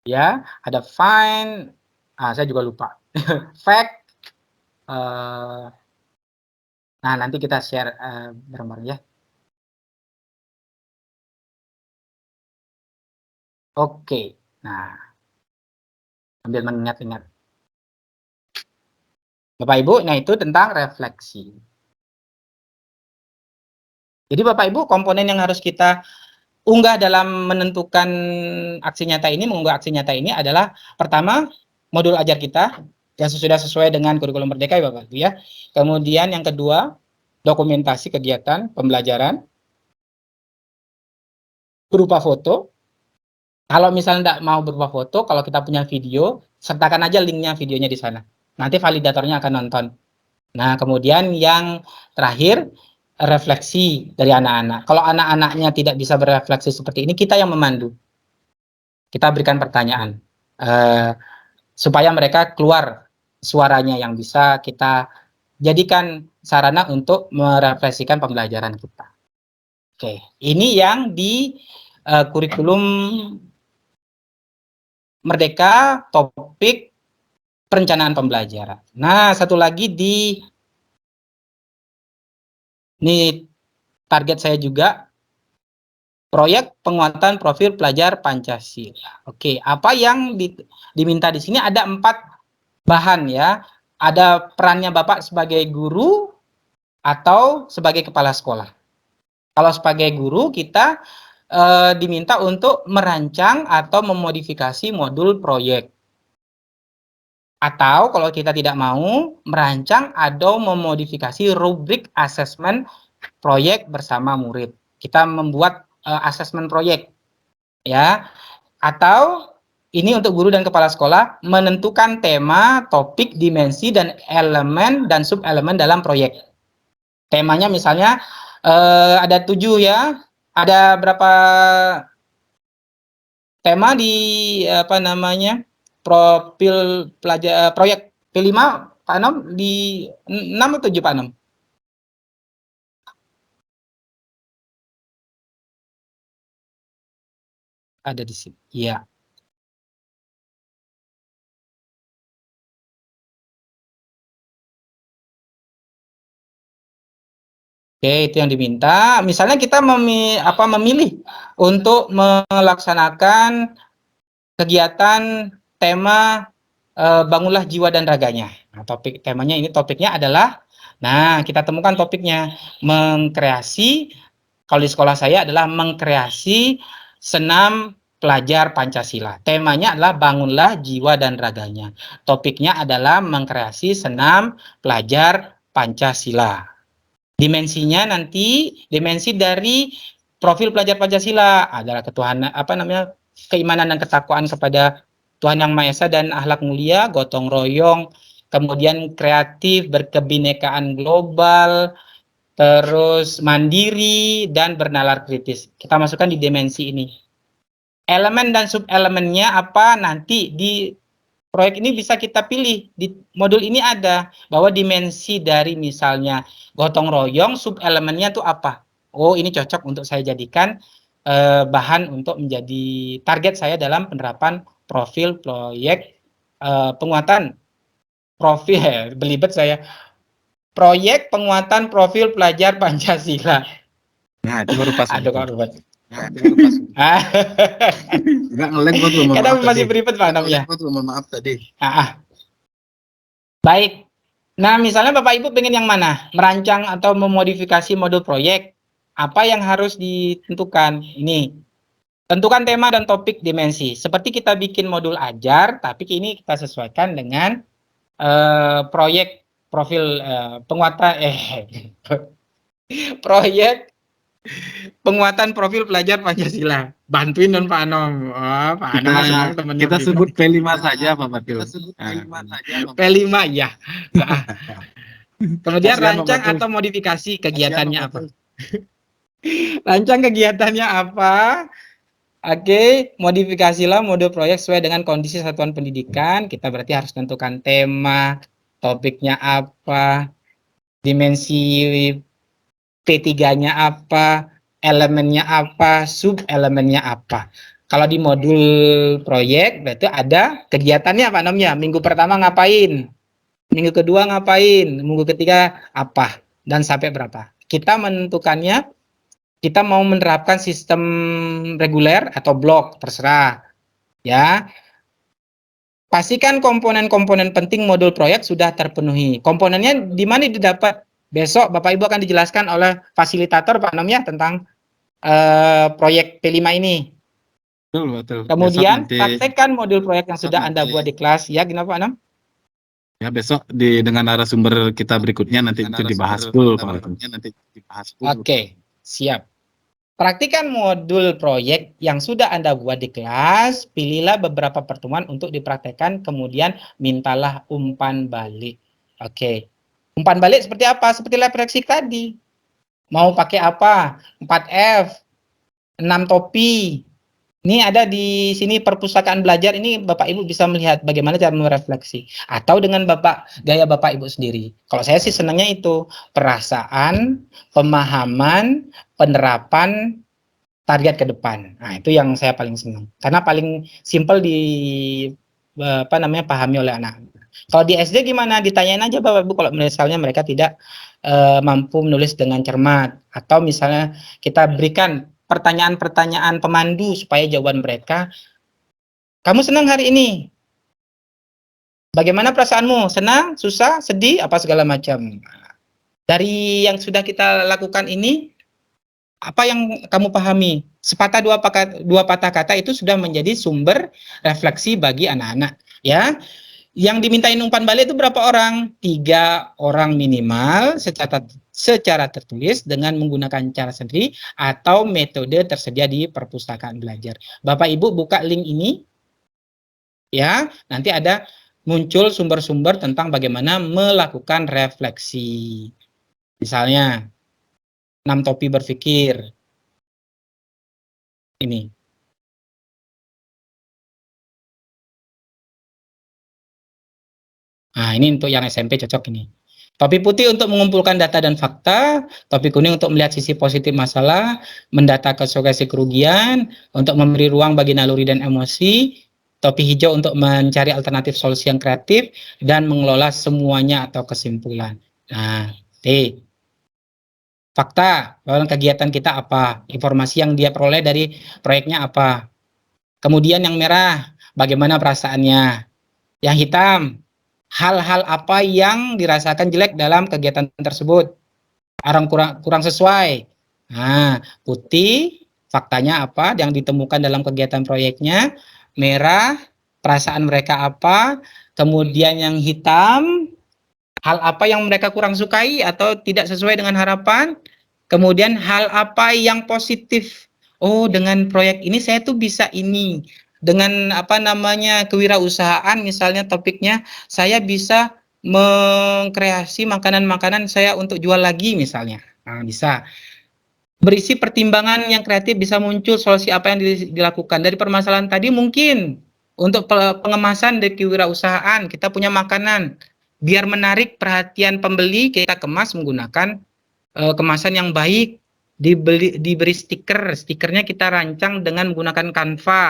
Ya, ada find. Saya juga lupa. Fact. Nah, nanti kita share bareng-bareng ya. Oke. Nah, sambil mengingat-ingat. Bapak Ibu, nah itu tentang refleksi. Jadi Bapak Ibu, komponen yang harus kita unggah dalam menentukan aksi nyata ini, mengunggah aksi nyata ini adalah pertama, modul ajar kita yang sudah sesuai dengan kurikulum Merdeka ya Bapak Ibu ya. Kemudian yang kedua, dokumentasi kegiatan pembelajaran berupa foto. Kalau misalnya tidak mau berupa foto, kalau kita punya video, sertakan aja linknya videonya di sana. Nanti validatornya akan nonton. Nah, kemudian yang terakhir, refleksi dari anak-anak. Kalau anak-anaknya tidak bisa berefleksi seperti ini, kita yang memandu. Kita berikan pertanyaan supaya mereka keluar suaranya yang bisa kita jadikan sarana untuk merefleksikan pembelajaran kita. Oke, ini yang di kurikulum Merdeka topik perencanaan pembelajaran. Nah, satu lagi ini target saya juga, proyek penguatan profil pelajar Pancasila. Oke, apa yang diminta di sini ada 4 bahan ya. Ada perannya Bapak sebagai guru atau sebagai kepala sekolah. Kalau sebagai guru kita diminta untuk merancang atau memodifikasi modul proyek. Atau kalau kita tidak mau merancang atau memodifikasi rubrik asesmen proyek bersama murid. Kita membuat asesmen proyek ya. Atau ini untuk guru dan kepala sekolah menentukan tema, topik, dimensi dan elemen dan subelemen dalam proyek. Temanya misalnya ada 7 ya. Ada berapa tema di profil pelajar proyek P5 Pak Anom di 6 atau 7 Pak Anom? Ada di sini. Iya. Oke, itu yang diminta. Misalnya kita memilih untuk melaksanakan kegiatan tema bangunlah jiwa dan raganya. Nah, temanya ini topiknya adalah, nah kita temukan topiknya mengkreasi. Kalau di sekolah saya adalah mengkreasi senam pelajar Pancasila. Temanya adalah bangunlah jiwa dan raganya. Topiknya adalah mengkreasi senam pelajar Pancasila. Dimensinya nanti dimensi dari profil pelajar Pancasila adalah ketuhanan keimanan dan ketakwaan kepada Tuhan Yang Maha Esa dan akhlak mulia, gotong royong, kemudian kreatif, berkebinekaan global, terus mandiri dan bernalar kritis. Kita masukkan di dimensi ini. Elemen dan subelemennya apa nanti di proyek ini bisa kita pilih. Di modul ini ada bahwa dimensi dari misalnya gotong royong, subelemennya itu apa? Oh, ini cocok untuk saya jadikan bahan untuk menjadi target saya dalam penerapan profil proyek penguatan profil belibet saya. Proyek penguatan profil pelajar Pancasila. Nah, itu baru pas. Aduh, kok ribet. Enggak nge-lag kok tuh, Kita masih beribet Pak namanya. Mohon maaf tadi. Baik. Nah, misalnya Bapak Ibu pengen yang mana? Merancang atau memodifikasi modul proyek. Apa yang harus ditentukan? Ini. Tentukan tema dan topik dimensi. Seperti kita bikin modul ajar, tapi ini kita sesuaikan dengan proyek profil proyek penguatan profil pelajar Pancasila. Bantuin dong Pak Anom. Oh, Pak Anom senang temennya Kita begitu. sebut P5 saja Pak Fatul. P5 ya. Nah, kemudian Kasihan Pak rancang Fatul. atau modifikasi kegiatannya apa? Rancang kegiatannya apa? Oke, modifikasilah mode proyek sesuai dengan kondisi satuan pendidikan. Kita berarti harus tentukan tema, topiknya apa, dimensi P3-nya apa, elemennya apa, sub elemennya apa. Kalau di modul proyek berarti ada kegiatannya apa namanya? Minggu pertama ngapain? Minggu kedua ngapain? Minggu ketiga apa? Dan sampai berapa? Kita menentukannya, kita mau menerapkan sistem reguler atau blok, terserah. Ya, pastikan komponen-komponen penting modul proyek sudah terpenuhi. Komponennya di mana didapat? Besok Bapak Ibu akan dijelaskan oleh fasilitator Pak Nom ya tentang proyek P5 ini. Betul. Kemudian praktekkan modul proyek yang sudah Anda buat di kelas. Ya, gimana Pak Nom? Ya, besok dengan narasumber kita berikutnya nanti itu dibahas full Pak Fatul. Oke, siap. Praktikan modul proyek yang sudah Anda buat di kelas, pilihlah beberapa pertemuan untuk dipraktekkan, kemudian mintalah umpan balik. Oke. Umpan balik seperti apa? Seperti refleksi tadi. Mau pakai apa? 4F, 6 topi. Ini ada di sini perpustakaan belajar, ini Bapak Ibu bisa melihat bagaimana cara merefleksi. Atau dengan gaya Bapak Ibu sendiri. Kalau saya sih senangnya itu, perasaan, pemahaman, penerapan, target ke depan. Nah, itu yang saya paling senang. Karena paling simpel pahami oleh anak. Kalau di SD gimana? Ditanyain aja Bapak Ibu kalau misalnya mereka tidak mampu menulis dengan cermat, atau misalnya kita berikan pertanyaan-pertanyaan pemandu supaya jawaban mereka, kamu senang hari ini? Bagaimana perasaanmu? Senang, susah, sedih, apa segala macam. Dari yang sudah kita lakukan ini, apa yang kamu pahami? Sepatah dua patah kata itu sudah menjadi sumber refleksi bagi anak-anak. Ya, yang dimintain umpan balik itu berapa orang? 3 orang minimal secara tertulis dengan menggunakan cara sendiri atau metode tersedia di perpustakaan belajar. Bapak Ibu buka link ini, ya, nanti ada muncul sumber-sumber tentang bagaimana melakukan refleksi. Misalnya 6 topi berpikir. Ini. Nah, ini untuk yang SMP cocok ini. Topi putih untuk mengumpulkan data dan fakta, topi kuning untuk melihat sisi positif masalah, mendata kesuksesan kerugian, untuk memberi ruang bagi naluri dan emosi, topi hijau untuk mencari alternatif solusi yang kreatif, dan mengelola semuanya atau kesimpulan. Nah, T. Fakta, bahwa kegiatan kita apa, informasi yang dia peroleh dari proyeknya apa. Kemudian yang merah, bagaimana perasaannya. Yang hitam, hal-hal apa yang dirasakan jelek dalam kegiatan tersebut, orang kurang sesuai. Nah, putih faktanya apa yang ditemukan dalam kegiatan proyeknya, merah perasaan mereka apa, kemudian yang hitam hal apa yang mereka kurang sukai atau tidak sesuai dengan harapan, kemudian hal apa yang positif. Oh, dengan proyek ini saya tuh bisa ini. Dengan kewirausahaan misalnya topiknya, saya bisa mengkreasi makanan-makanan saya untuk jual lagi misalnya. Nah, bisa. Berisi pertimbangan yang kreatif, bisa muncul solusi apa yang dilakukan. Dari permasalahan tadi mungkin untuk pengemasan dari kewirausahaan, kita punya makanan. Biar menarik perhatian pembeli, kita kemas menggunakan kemasan yang baik. Diberi stikernya kita rancang dengan menggunakan Canva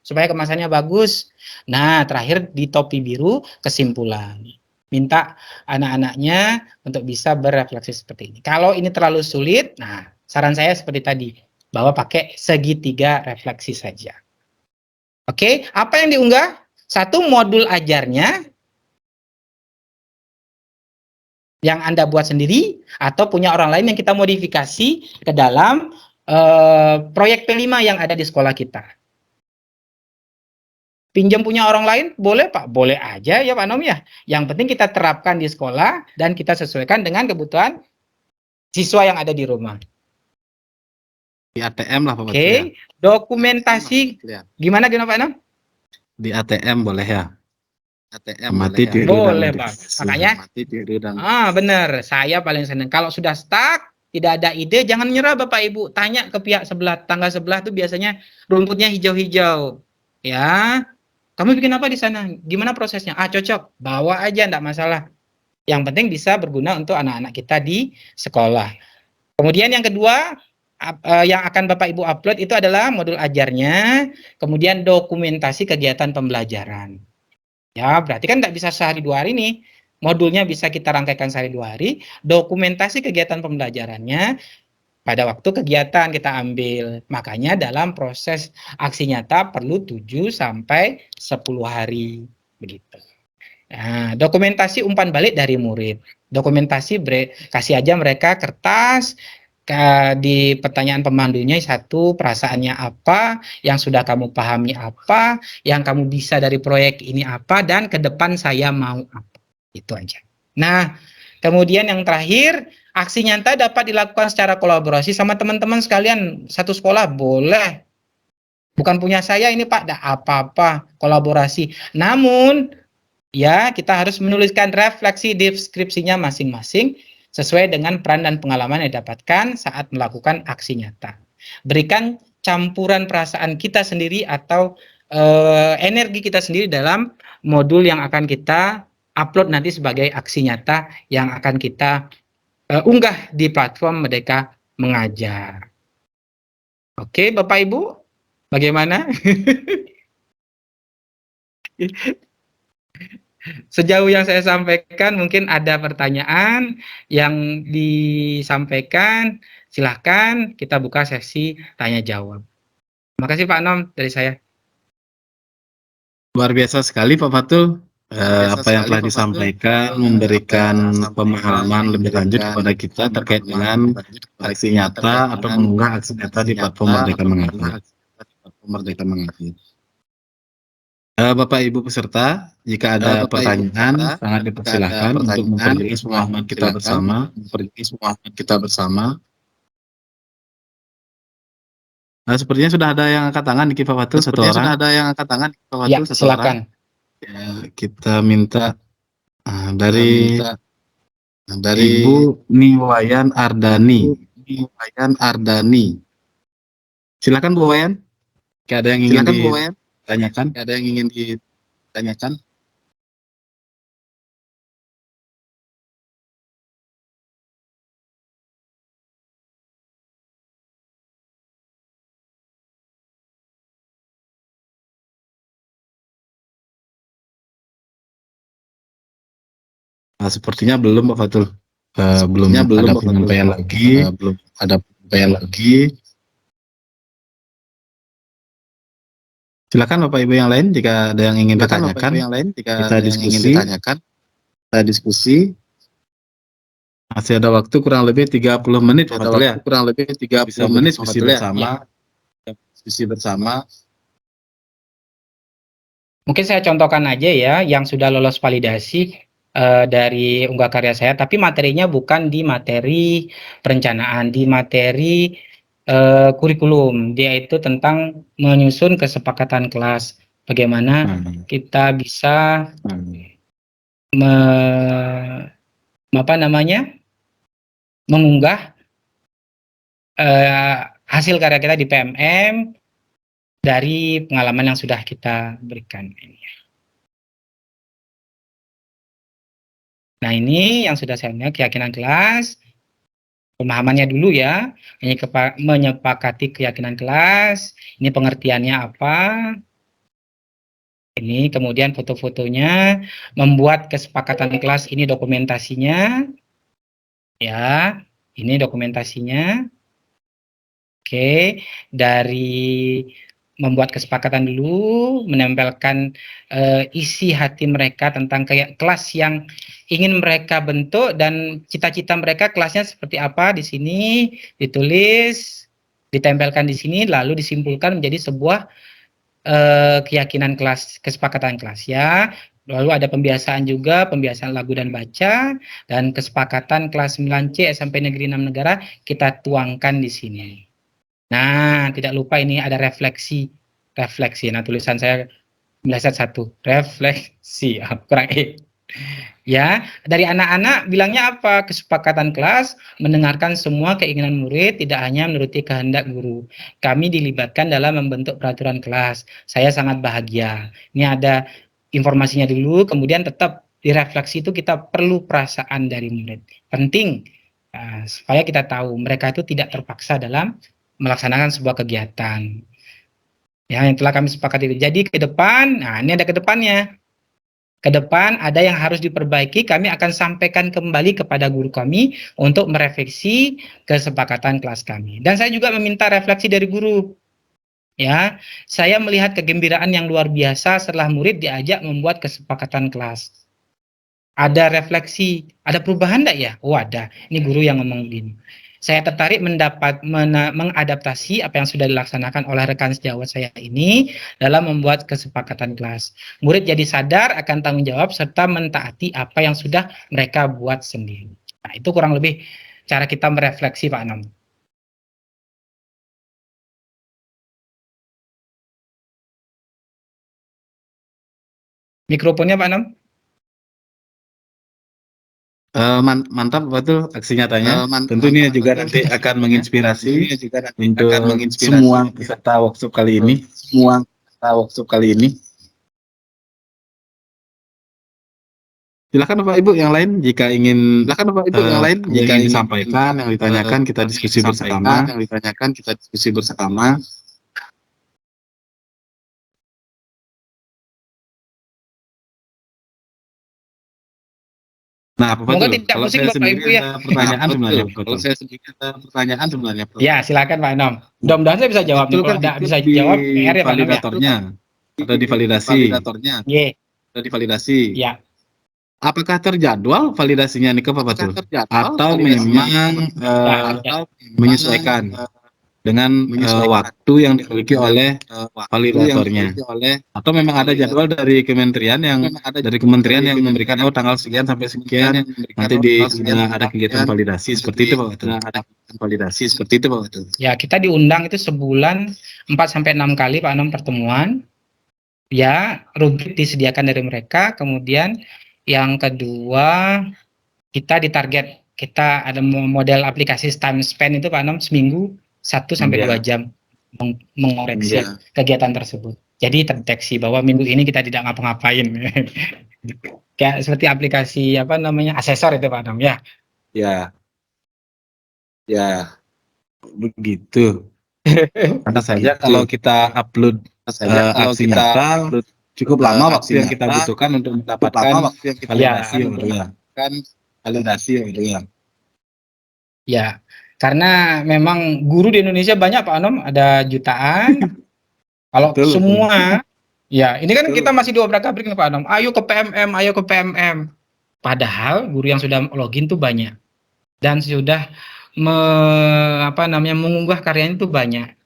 supaya kemasannya bagus. Nah, terakhir di topi biru kesimpulan, minta anak-anaknya untuk bisa berefleksi seperti ini. Kalau ini terlalu sulit, nah saran saya seperti tadi, bahwa pakai segitiga refleksi saja. Oke, apa yang diunggah? Satu, modul ajarnya yang Anda buat sendiri atau punya orang lain yang kita modifikasi ke dalam proyek P5 yang ada di sekolah kita. pinjam punya orang lain boleh Pak? Boleh aja ya Pak Nom ya. Yang penting kita terapkan di sekolah dan kita sesuaikan dengan kebutuhan siswa yang ada di rumah. Di ATM lah Pak Fatul ya. Oke, dokumentasi gimana Pak Nom? Di ATM boleh ya. ATM Boleh, boleh ya. boleh Bang. Makanya benar, saya paling senang kalau sudah stuck, tidak ada ide, jangan menyerah Bapak Ibu, tanya ke pihak sebelah, tangga sebelah tuh biasanya rumputnya hijau-hijau. Ya, kamu bikin apa di sana? Gimana prosesnya? Ah, cocok, bawa aja, enggak masalah. Yang penting bisa berguna untuk anak-anak kita di sekolah. Kemudian yang kedua, yang akan Bapak Ibu upload itu adalah modul ajarnya, kemudian dokumentasi kegiatan pembelajaran. Ya, berarti kan nggak bisa sehari 2 hari nih. Modulnya bisa kita rangkaikan sehari 2 hari. Dokumentasi kegiatan pembelajarannya pada waktu kegiatan kita ambil. Makanya dalam proses aksi nyata perlu 7 sampai 10 hari. Begitu. Nah, dokumentasi umpan balik dari murid. Dokumentasi kasih aja mereka kertas, di pertanyaan pemandunya satu, perasaannya apa, yang sudah kamu pahami apa, yang kamu bisa dari proyek ini apa, dan ke depan saya mau apa. Itu aja. Nah, kemudian yang terakhir, aksi nyata dapat dilakukan secara kolaborasi sama teman-teman sekalian. Satu sekolah boleh. Bukan punya saya ini Pak, tidak apa-apa, kolaborasi. Namun, ya kita harus menuliskan refleksi deskripsinya masing-masing sesuai dengan peran dan pengalaman yang didapatkan saat melakukan aksi nyata. Berikan campuran perasaan kita sendiri atau energi kita sendiri dalam modul yang akan kita upload nanti sebagai aksi nyata yang akan kita unggah di platform Merdeka Mengajar. Oke, Bapak Ibu, bagaimana? Sejauh yang saya sampaikan, mungkin ada pertanyaan yang disampaikan, silahkan kita buka sesi tanya jawab. Terima kasih Pak Nom dari saya. Luar biasa sekali Pak Fatul. Apa yang telah disampaikan memberikan pemahaman lebih lanjut kepada kita terkait dengan aksi nyata atau mengunggah aksi nyata di platform Merdeka Mengajar. Bapak Ibu peserta, jika ada pertanyaan sangat dipersilakan untuk memperjelas pemahaman kita bersama. Nah, sepertinya sudah ada yang angkat tangan di Pak Fatul, satu orang. Sudah ada yang angkat tangan di Pak Fatul, satu silakan. Ya, kita minta dari Ibu Niwayan Ardani. Silakan Bu Wayan. Ada yang ingin ditanyakan? Ada yang ingin ditanyakan? Nah, sepertinya belum Pak Fatul. Belum ada penyampaian lagi. Silakan Bapak Ibu yang lain jika ada yang ingin ditanyakan. Kita diskusi. Masih ada waktu kurang lebih 30 menit Pak Fatul ya. Bisa berdiskusi bersama. Mungkin saya contohkan aja ya yang sudah lolos validasi dari unggah karya saya, tapi materinya bukan di materi perencanaan, di materi kurikulum. Dia itu tentang menyusun kesepakatan kelas, bagaimana kita bisa mengunggah hasil karya kita di PMM dari pengalaman yang sudah kita berikan. Nah, ini yang sudah saya lihat keyakinan kelas. Pemahamannya dulu ya, menyepakati keyakinan kelas, ini pengertiannya apa, ini kemudian foto-fotonya, membuat kesepakatan kelas, ini dokumentasinya, ya, ini dokumentasinya. Oke, dari membuat kesepakatan dulu, menempelkan isi hati mereka tentang kelas yang ingin mereka bentuk dan cita-cita mereka kelasnya seperti apa di sini ditulis, ditempelkan di sini, lalu disimpulkan menjadi sebuah keyakinan kelas, kesepakatan kelas ya. Lalu ada pembiasaan juga, pembiasaan lagu dan baca, dan kesepakatan kelas 9C SMP Negeri 6 Negara kita tuangkan di sini. Nah, tidak lupa ini ada refleksi. Nah, tulisan saya meleset satu. Refleksi. Kurang E. Ya, dari anak-anak bilangnya apa? Kesepakatan kelas mendengarkan semua keinginan murid, tidak hanya menuruti kehendak guru. Kami dilibatkan dalam membentuk peraturan kelas. Saya sangat bahagia. Ini ada informasinya dulu, kemudian tetap di refleksi itu kita perlu perasaan dari murid. Penting supaya kita tahu mereka itu tidak terpaksa dalam melaksanakan sebuah kegiatan. Ya, yang telah kami sepakati. Jadi ke depan, nah ini ada ke depannya. Ke depan ada yang harus diperbaiki, kami akan sampaikan kembali kepada guru kami untuk merefleksi kesepakatan kelas kami. Dan saya juga meminta refleksi dari guru. Ya, saya melihat kegembiraan yang luar biasa setelah murid diajak membuat kesepakatan kelas. Ada refleksi, ada perubahan enggak ya? Oh ada, ini guru yang ngomong gini. Saya tertarik mengadaptasi apa yang sudah dilaksanakan oleh rekan sejawat saya ini dalam membuat kesepakatan kelas. Murid jadi sadar akan tanggung jawab serta mentaati apa yang sudah mereka buat sendiri. Nah, itu kurang lebih cara kita merefleksi, Pak Anam. Mikrofonnya, Pak Anam. Mantap betul aksi nyatanya. Tentu ini juga nanti akan menginspirasi untuk semua peserta workshop kali ini. Silakan Bapak Ibu yang lain jika ingin disampaikan, yang ditanyakan kita diskusi bersama. Nah, Bapak Semoga Fatul, tidak kalau pusing saya Bapak sendiri Ibu ya. ada pertanyaan sebenarnya, Bapak Fatul. Ya, silakan Pak Anam. Mudah-mudahan saya bisa jawab. Itu Kalau kan tidak itu bisa di jawab, PR ya Pak Anam ya. validatornya atau di validasi. Y. Ya. Apakah terjadwal validasinya nih ke Pak Fatul? Atau memang menyesuaikan dengan waktu yang dimiliki oleh validatornya? Atau memang ada jadwal dari kementerian yang memberikan tanggal sekian sampai sekian nanti ada kegiatan validasi seperti itu Pak Fatul? Ya, kita diundang itu sebulan 4 sampai 6 kali Pak Anam pertemuan. Ya, rubrik disediakan dari mereka. Kemudian yang kedua, kita ditarget, kita ada model aplikasi time spend itu Pak Anam seminggu 1 sampai 2 jam mengoreksi kegiatan tersebut. Jadi terdeteksi bahwa minggu ini kita tidak ngapa-ngapain. Kayak seperti aplikasi apa namanya asesor itu Pak Anam ya. Ya, begitu. Karena saja kalau kita upload aksi nyata cukup lama waktu yang kita butuhkan untuk mendapatkan validasi gitu ya. Ya, karena memang guru di Indonesia banyak Pak Anom, ada jutaan. Kalau semua, ya ini kan kita masih diobrak-abrik nih Pak Anom. Ayo ke PMM, ayo ke PMM. Padahal guru yang sudah login tuh banyak dan sudah mengunggah karyanya itu banyak.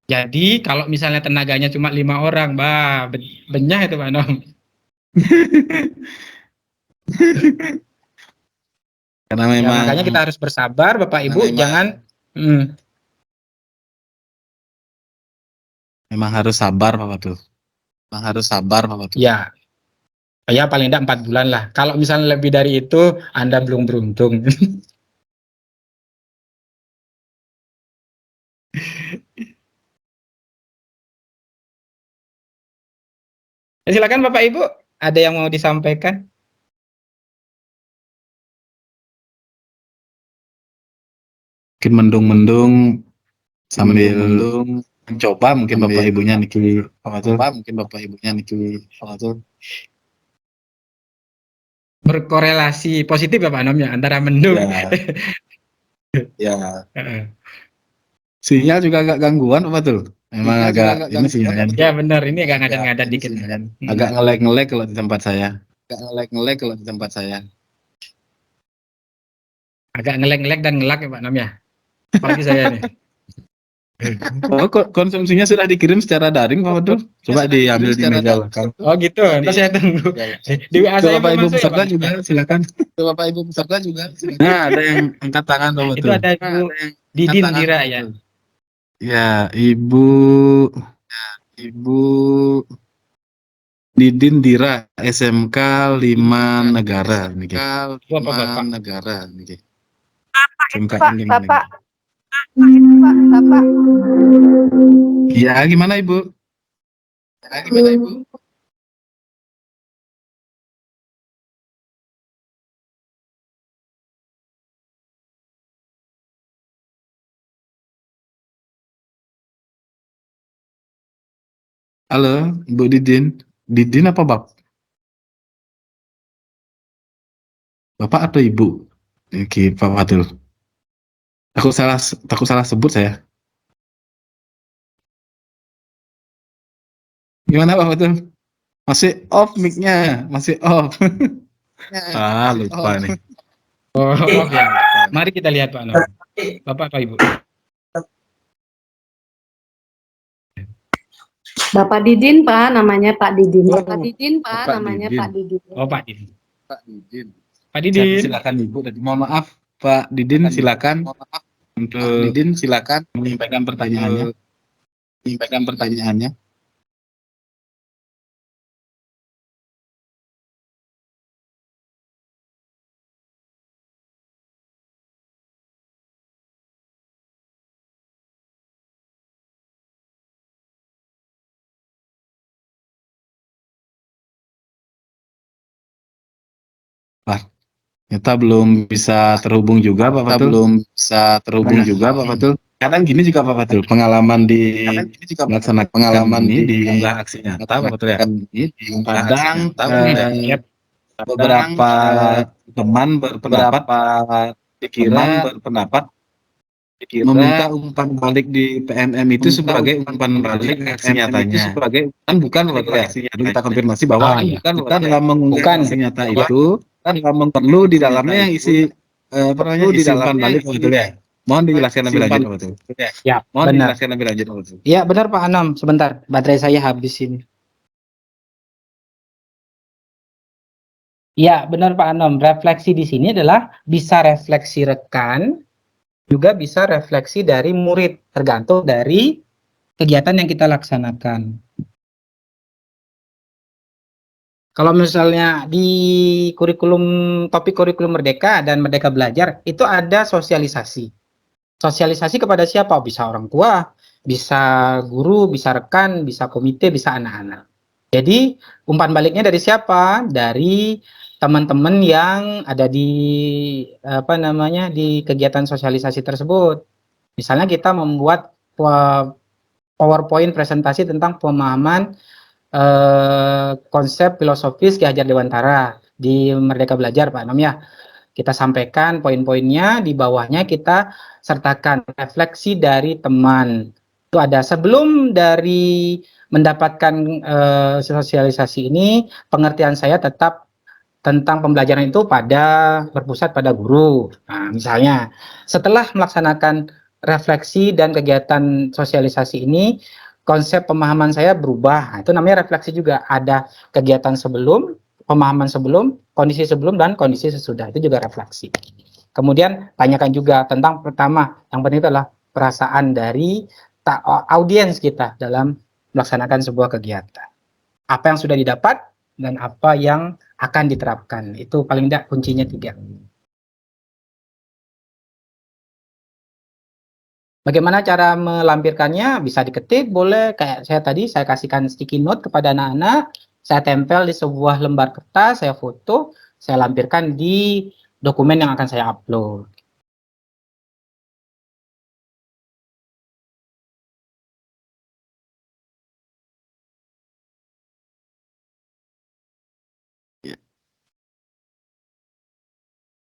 Jadi kalau misalnya tenaganya cuma 5 orang, benyah itu Pak Anom. Karena memang ya, makanya kita harus bersabar Bapak Ibu, jangan memang harus sabar Pak Fatul. Ya. Ya paling tidak 4 bulan lah. Kalau misalnya lebih dari itu, Anda belum beruntung. Ya, silakan Bapak Ibu, ada yang mau disampaikan? Mungkin mendung-mendung sambil mencoba mungkin Bapak Ibunya niki Berkorelasi positif ya Pak Anom ya antara mendung. Ya. Sinyal juga agak gangguan Pak Fatul. Memang agak ini sinyalnya. Ya benar, ini agak ngadat-ngadat dikit. Agak ngelek-ngelek kalau di tempat saya. Agak ngelek-ngelek dan ngelak ya Pak Anom ya. Apalagi saya nih. Oh, konsumsinya sudah dikirim secara daring, Pak Fatul? Coba diambil di meja belakang. Oh gitu, nanti saya tunggu. Di WA Ke saya Bapak belum Ibu masuk ya, peserta Pak? juga silakan. Ke Bapak Ibu peserta juga silakan. Nah, ada yang angkat tangan, Pak Itu Fatul. ada Ibu Didin Dira ya. Ya, Ibu Didin Dira, SMK 5 Negara niki. Wah, Bapak. Negara niki. SMK Pak, 5 Bapak, Negara. Bapak. Ya, gimana Ibu? Halo, Bu Didin. Didin apa Bapak atau Ibu? Oke, Pak Fatul. Takut salah sebut saya. Gimana Pak Fatul? Masih off mic-nya, masih off. Lupa nih. Oh, ya. Mari kita lihat Pak Nom. Bapak apa Ibu? Bapak Didin, Pak, namanya Pak Didin. Oh, Bapak Didin, Pak, Bapak namanya Didin. Pak Didin. Oh, Pak Didin. Pak Didin. Pak Didin. Silakan Ibu. Mohon maaf, Pak Didin, silakan untuk menyampaikan pertanyaannya. Wah, ternyata belum bisa terhubung juga Pak Fatul. Pak Fatul. Kadang gini juga Pak Fatul, pengalaman di melaksanakan ini diunggah aksi nyata Pak Fatul ya. Kadang beberapa teman berpendapat meminta umpan balik di PMM itu sebagai umpan balik aksi nyatanya. Kan bukan Pak Fatul ya. Jadi kita konfirmasi bahwa kita dalam mengunggah aksi nyata itu perlu di dalamnya yang isi isi umpan balik Pak Fatul ya. Mohon dijelaskan lebih lanjut Pak Fatul. Ya, Mohon benar. dijelaskan lebih lanjut Pak Fatul. Ya, benar Pak Anam. Sebentar, baterai saya habis ini. Ya, benar Pak Anom. Refleksi di sini adalah bisa refleksi rekan, juga bisa refleksi dari murid, tergantung dari kegiatan yang kita laksanakan. Kalau misalnya di topik kurikulum Merdeka dan Merdeka Belajar, itu ada sosialisasi. Sosialisasi kepada siapa? Bisa orang tua, bisa guru, bisa rekan, bisa komite, bisa anak-anak. Jadi umpan baliknya dari siapa? Dari teman-teman yang ada di di kegiatan sosialisasi tersebut. Misalnya kita membuat PowerPoint presentasi tentang pemahaman konsep filosofis Ki Hajar Dewantara di Merdeka Belajar Pak Nom ya. Kita sampaikan poin-poinnya, di bawahnya kita sertakan refleksi dari teman. Itu ada sebelum dari mendapatkan sosialisasi ini, pengertian saya tetap tentang pembelajaran itu berpusat pada guru. Nah, misalnya setelah melaksanakan refleksi dan kegiatan sosialisasi ini, konsep pemahaman saya berubah. Nah, itu namanya refleksi juga. Ada kegiatan sebelum, pemahaman sebelum, kondisi sebelum, dan kondisi sesudah. Itu juga refleksi. Kemudian tanyakan juga tentang pertama, yang penting adalah perasaan dari audiens kita dalam melaksanakan sebuah kegiatan. Apa yang sudah didapat dan apa yang akan diterapkan. Itu paling tidak kuncinya 3. Bagaimana cara melampirkannya? Bisa diketik, boleh. Kayak saya tadi, saya kasihkan sticky note kepada anak-anak, saya tempel di sebuah lembar kertas, saya foto, saya lampirkan di dokumen yang akan saya upload.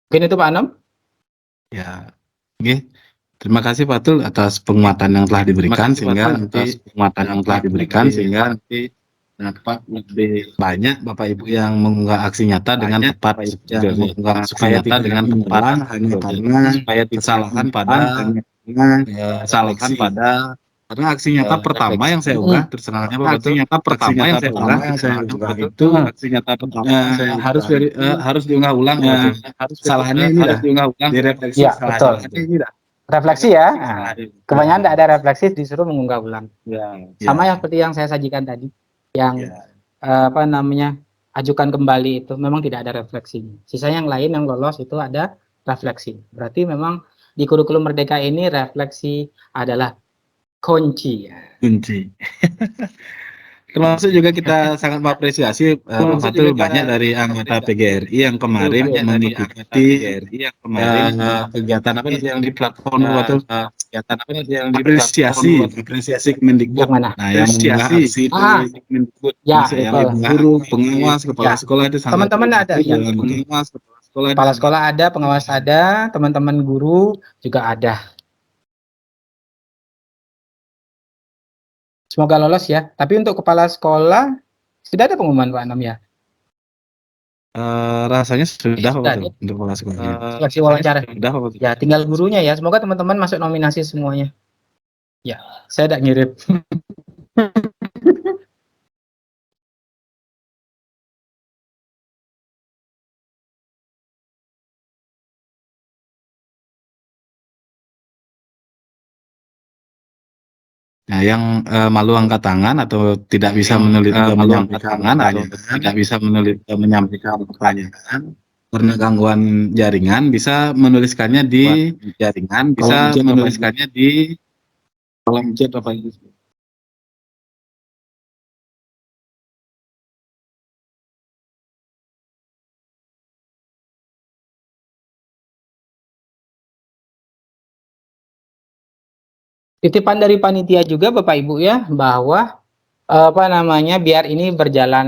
Mungkin itu Pak Anom? Ya, oke. Terima kasih Pak Tul atas penguatan yang telah diberikan sehingga nanti dapat lebih banyak Bapak Ibu yang mengunggah aksi nyata dengan tepat supaya tidak mengulang hanya karena kesalahan pada kesalahan pada karena aksi nyata pertama yang saya unggah terserahnya Pak Betul. Pertama yang saya unggah itu aksi nyata pertama harus diunggah ulang Pak Betul. Kesalahannya ini harus diunggah ulang. Direfleksi. Ya, betul. Refleksi ya. Nah, kebanyakan tidak ada refleksi disuruh mengunggah ulang. Sama yang seperti yang saya sajikan tadi, yang apa namanya ajukan kembali itu memang tidak ada refleksinya. Sisanya yang lain yang lolos itu ada refleksi. Berarti memang di kurikulum Merdeka ini refleksi adalah kunci. Kunci. Termasuk juga kita sangat mengapresiasi Pak Fatul banyak dari anggota PGRI yang kemarin mengikuti kegiatan apa yang di platform Pak Fatul, kegiatan apa yang di apresiasi Kemendikbud. Nah, yang mengunggah aksi Kemendikbud, yang guru, pengawas, kepala sekolah itu teman-teman ada ya. Kepala sekolah ada, pengawas ada, teman-teman guru juga ada. Semoga lolos ya. Tapi untuk kepala sekolah sudah ada pengumuman Pak Anam ya? Rasanya sudah Pak Betul untuk kepala sekolah. Seleksi wawancara. Sudah Pak Betul. Ya, tinggal gurunya ya. Semoga teman-teman masuk nominasi semuanya. Ya, saya tidak ngirim. Nah, yang malu angkat tangan atau tidak bisa menulis menyampaikan pertanyaan karena gangguan jaringan bisa menuliskannya di kolom chat Bapak Ibu. Titipan dari panitia juga Bapak Ibu ya, bahwa apa namanya biar ini berjalan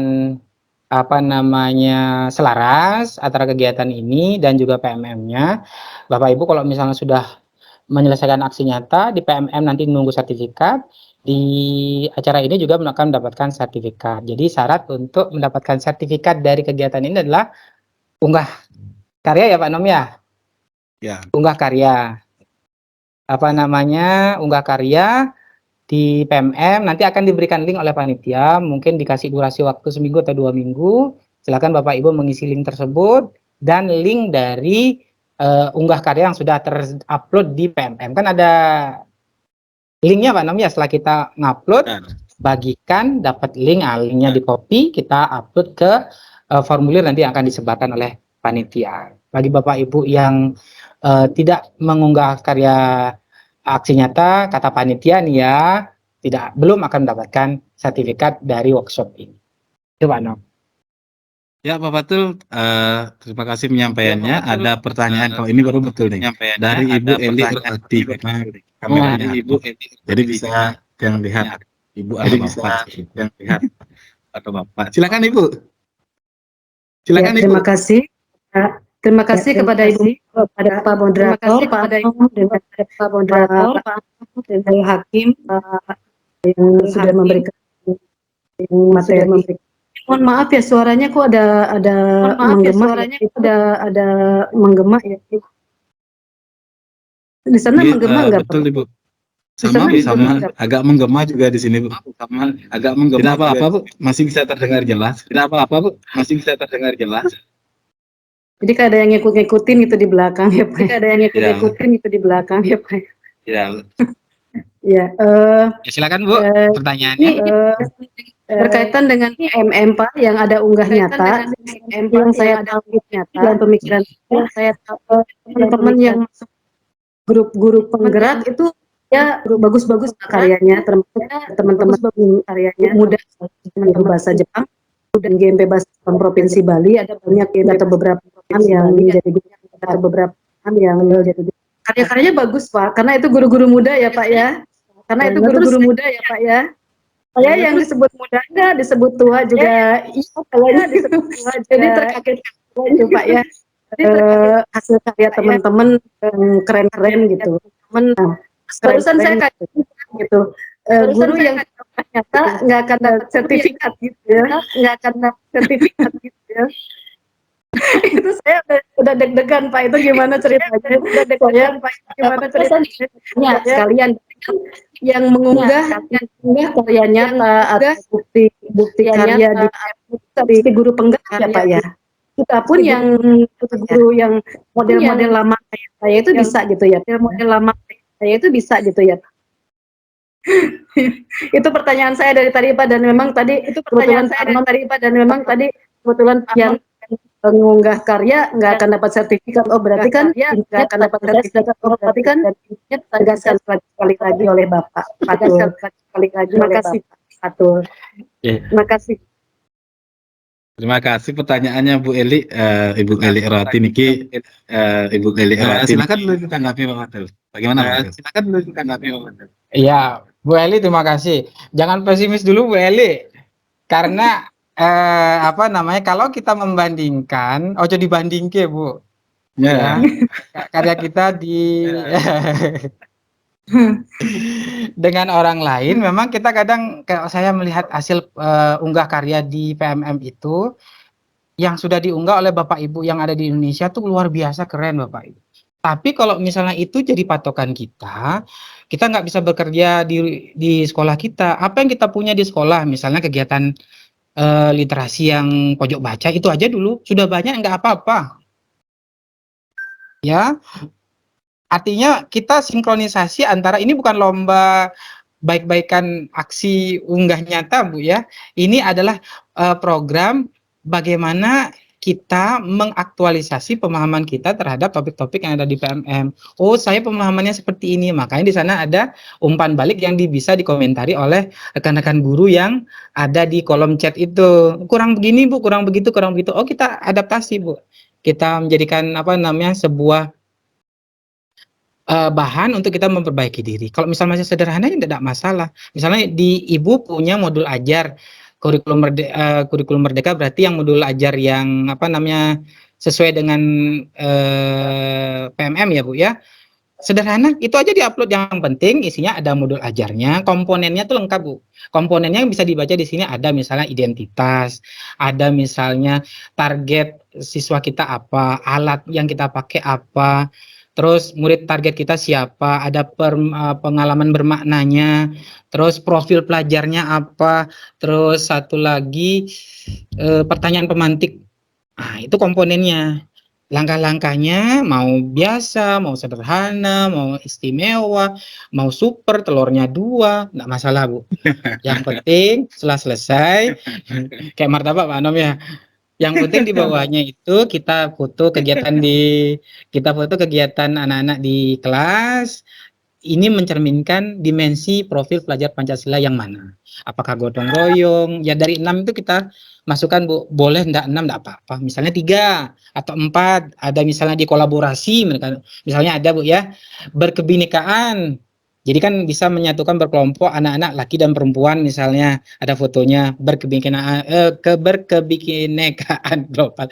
apa namanya selaras antara kegiatan ini dan juga PMM-nya. Bapak Ibu kalau misalnya sudah menyelesaikan aksi nyata di PMM nanti nunggu sertifikat, di acara ini juga akan mendapatkan sertifikat. Jadi syarat untuk mendapatkan sertifikat dari kegiatan ini adalah unggah karya ya Pak Nom ya? Ya. Unggah karya. Apa namanya unggah karya di PMM nanti akan diberikan link oleh panitia, mungkin dikasih durasi waktu seminggu atau 2 minggu. Silakan Bapak Ibu mengisi link tersebut dan link dari unggah karya yang sudah terupload di PMM. Kan ada linknya Pak Nom ya, setelah kita ngupload bagikan dapat link, linknya di copy, kita upload ke formulir nanti yang akan disebarkan oleh panitia. Bagi Bapak Ibu yang tidak mengunggah karya aksi nyata, kata panitia nih ya, belum akan mendapatkan sertifikat dari workshop ini. Itu Pak Nom. Ya Pak Fatul, terima kasih penyampaiannya. Ada pertanyaan, kalau ini baru betul nih, dari Ibu Eli Berarti, kameranya Ibu Eli. Jadi bisa yang lihat Ibu atau Bapak, yang lihat atau Bapak. Silakan Ibu. Silakan Ibu. Terima kasih. Terima kasih kepada Ibu, kepada Pak Moderator, Pak Anum, dan Pak Moderator, Pak Hakim yang sudah memberikan materi. Mohon maaf ya suaranya kok ada menggema ya. Di sana menggema enggak? Betul Ibu. Sama agak menggema juga di sini Bu. Sama agak menggema. Tidak apa-apa Bu, masih bisa terdengar jelas. Tidak apa-apa Bu, masih bisa terdengar jelas. Jadi ada yang ngikut-ngikutin itu di belakang ya Pak. Ada yang ngikut-ngikutin itu di belakang ya Pak. Ya. Ya, silakan Bu, pertanyaannya. Berkaitan dengan MM Pak yang ada unggah nyata, yang saya tahu nyata dan pemikiran saya tahu teman-teman yang masuk grup guru penggerak itu ya bagus-bagus karyanya, termasuk teman-teman karyanya mudah dengan bahasa Jepang dan GMP bahasa Provinsi Bali ada banyak atau beberapa yang menjadi karya-karyanya bagus Pak, karena itu guru-guru muda ya Pak ya. Karena itu guru-guru muda ya Pak ya. Saya yang disebut muda enggak, disebut tua juga iya kayaknya disebut tua juga. Jadi terkaget-kaget itu Pak ya. Hasil karya teman-teman keren-keren gitu. Barusan saya kaget gitu. Guru yang ternyata nggak akan dapat sertifikat gitu ya. Nggak akan dapat sertifikat gitu ya. Itu saya udah deg-degan Pak, itu gimana ceritanya? Udah deg-degan Pak, gimana ceritanya? Ya, sekalian yang mengunggah karya nyata atau bukti karya di guru penggerak ya Pak ya. Kita pun yang guru yang model-model lama kayak saya itu bisa gitu ya. Model lama kayak saya itu bisa gitu ya. Itu pertanyaan saya dari tadi Pak, dan memang tadi kebetulan kebetulan yang mengunggah karya nggak akan dapat sertifikat. Oh berarti kan nggak akan dapat sertifikat. Oh berarti kan tegaskan sekali lagi oleh Bapak Fatul. Terima kasih Fatul. Terima kasih. Terima kasih pertanyaannya Bu Eli, Ibu Eli Erawati niki, Ibu Eli Erawati. Silakan dulu ditanggapi Pak Fatul. Bagaimana Pak Fatul? Silakan dulu ditanggapi Pak Fatul. Iya, Bu Eli terima kasih. Jangan pesimis dulu Bu Eli, karena apa namanya, kalau kita membandingkan, ojo dibandingke Bu, ya, karya kita di dengan orang lain, memang kita kadang kayak saya melihat hasil unggah karya di PMM itu yang sudah diunggah oleh Bapak Ibu yang ada di Indonesia tuh luar biasa keren Bapak Ibu. Tapi kalau misalnya itu jadi patokan kita nggak bisa bekerja di sekolah kita. Apa yang kita punya di sekolah, misalnya kegiatan literasi yang pojok baca itu aja dulu sudah banyak, nggak apa-apa. Ya, artinya kita sinkronisasi antara ini bukan lomba baik-baikan aksi unggah nyata Bu ya. Ini adalah program bagaimana kita mengaktualisasi pemahaman kita terhadap topik-topik yang ada di PMM. Oh, saya pemahamannya seperti ini. Makanya di sana ada umpan balik yang bisa dikomentari oleh rekan-rekan guru yang ada di kolom chat itu. Kurang begini, Bu, kurang begitu, kurang begitu. Oh, kita adaptasi, Bu. Kita menjadikan apa namanya sebuah bahan untuk kita memperbaiki diri. Kalau misalnya masih sederhana ya tidak masalah. Misalnya di Ibu punya modul ajar kurikulum merdeka, berarti yang modul ajar yang apa namanya sesuai dengan PMM ya Bu ya. Sederhana, itu aja diupload. Yang penting isinya ada modul ajarnya, komponennya tuh lengkap Bu. Komponennya yang bisa dibaca di sini ada misalnya identitas, ada misalnya target siswa kita apa, alat yang kita pakai apa, terus murid target kita siapa, ada pengalaman bermaknanya, terus profil pelajarnya apa, terus satu lagi pertanyaan pemantik. Nah, itu komponennya. Langkah-langkahnya mau biasa, mau sederhana, mau istimewa, mau super, telurnya 2, nggak masalah Bu. Yang penting setelah selesai, kayak martabak Pak Anom ya, yang penting di bawahnya itu kita foto kegiatan anak-anak di kelas. Ini mencerminkan dimensi profil pelajar Pancasila yang mana. Apakah gotong royong? Ya dari 6 itu kita masukkan Bu. Boleh enggak 6 enggak apa-apa. Misalnya 3 atau 4. Ada misalnya di kolaborasi. Misalnya ada Bu ya. Berkebinekaan. Jadi kan bisa menyatukan berkelompok anak-anak laki dan perempuan, misalnya ada fotonya berkebinekaan global.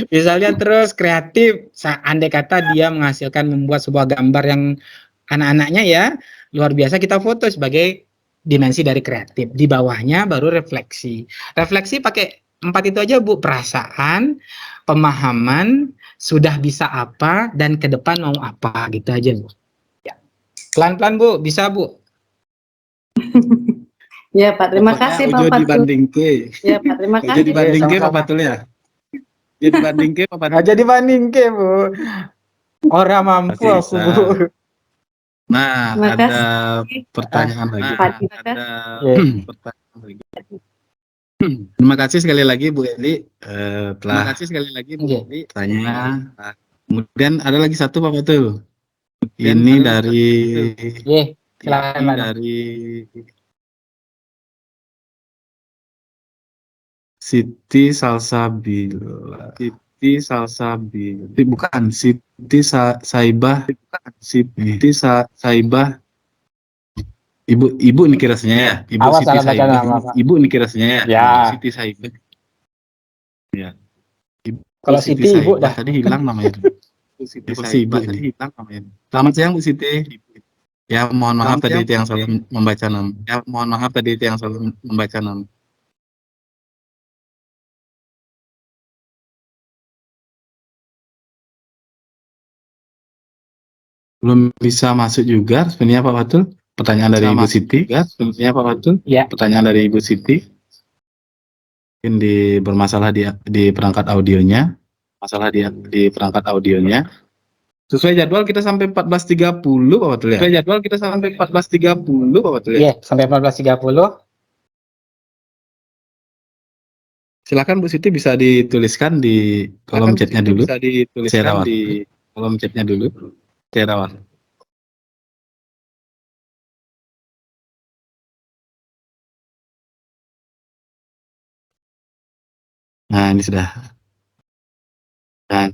Misalnya terus kreatif, andai kata dia menghasilkan membuat sebuah gambar yang anak-anaknya ya luar biasa, kita foto sebagai dimensi dari kreatif. Di bawahnya baru refleksi. Refleksi pakai 4 itu aja Bu, perasaan, pemahaman, sudah bisa apa, dan ke depan mau apa, gitu aja Bu. Ya. Pelan-pelan Bu, bisa Bu. Ya Pak, terima kasih Pak Fatul. Dibandingke. Ya Pak, terima kasih. Jadi dibandingke Pak Fatul ya. Jadi dibandingke Pak Fatul. Jadi dibandingke Bu. Orang mampu aku Bu. Nah, ada pertanyaan lagi. Terima kasih sekali lagi Bu Eli. Terima kasih sekali lagi Bu Eli. Tanya. Kemudian ada lagi satu Pak Fatul. Ini dari Siti Salsabila. Bukan Siti Saibah. Siti Saibah. Ibu ini kirasnya ya. Ibu Siti Saibah. Ibu ini kirasnya ya. Siti Saibah. Ya. Kalau Siti Ibu dah tadi hilang namanya. Siti Saibah tadi hilang namanya. Selamat siang Bu Siti. Ya, mohon maaf tadi itu yang salah membaca nama. Belum bisa masuk juga sebenarnya Pak Fatul. Pertanyaan dari Ibu Siti. Ya, sebenarnya Pak Fatul. Ya. Pertanyaan dari Ibu Siti. Mungkin bermasalah di perangkat audionya. Masalah di perangkat audionya. Sesuai jadwal kita sampai 14.30 Pak Fatul ya? Sesuai jadwal kita sampai 14.30 Pak Fatul ya? Iya, sampai 14.30. Silakan Bu Siti bisa dituliskan di kolom chatnya dulu. Bisa dituliskan di kolom chatnya dulu. Saya rawat. Nah, ini sudah. Nah,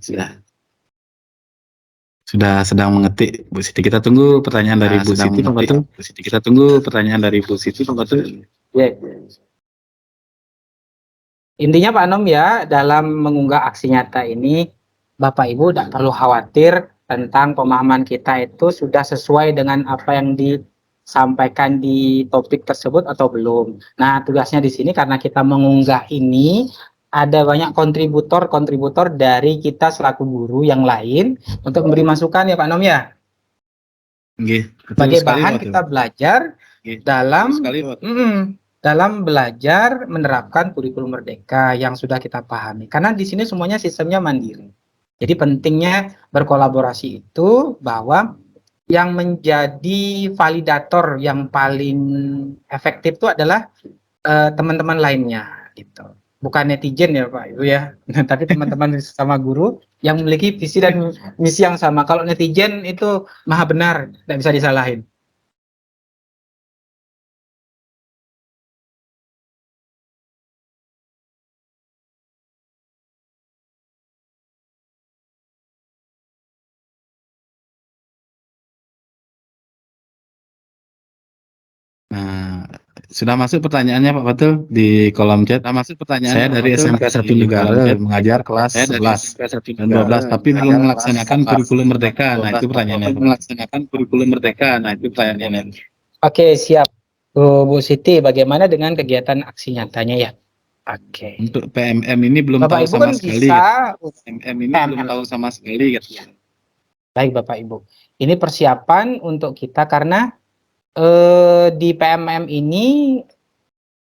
sudah sedang mengetik Bu Siti. Kita tunggu pertanyaan dari Bu Siti Pak Fatul. Kita tunggu pertanyaan dari Bu Siti Pak Fatul. Ya. Intinya Pak Nom ya, dalam mengunggah aksi nyata ini, Bapak Ibu tidak perlu khawatir tentang pemahaman kita itu sudah sesuai dengan apa yang disampaikan di topik tersebut atau belum. Nah, tugasnya di sini karena kita mengunggah ini, ada banyak kontributor dari kita selaku guru yang lain untuk memberi masukan ya Pak Nom ya. Sebagai bahan kita belajar dalam belajar menerapkan kurikulum merdeka yang sudah kita pahami. Karena di sini semuanya sistemnya mandiri. Jadi pentingnya berkolaborasi itu bahwa yang menjadi validator yang paling efektif itu adalah teman-teman lainnya gitu. Bukan netizen ya Pak Ibu ya, tapi teman-teman sama guru yang memiliki visi dan misi yang sama. Kalau netizen itu maha benar, tidak bisa disalahin. Nah, sudah masuk pertanyaannya Pak Fatul di kolom chat. Masuk pertanyaan. Saya dari SMK 1 Negara mengajar kelas 11 dan 12 tapi belum melaksanakan kurikulum merdeka. Nah, itu pertanyaannya. Melaksanakan kurikulum merdeka. Nah, itu pertanyaannya. Oke, siap. Bu Siti, bagaimana dengan kegiatan aksi nyatanya ya? Oke. Untuk PMM ini belum Bapak tahu Ibu sama kan sekali. bisa PMM ini belum tahu sama sekali. Baik Bapak Ibu. Ini persiapan untuk kita karena di PMM ini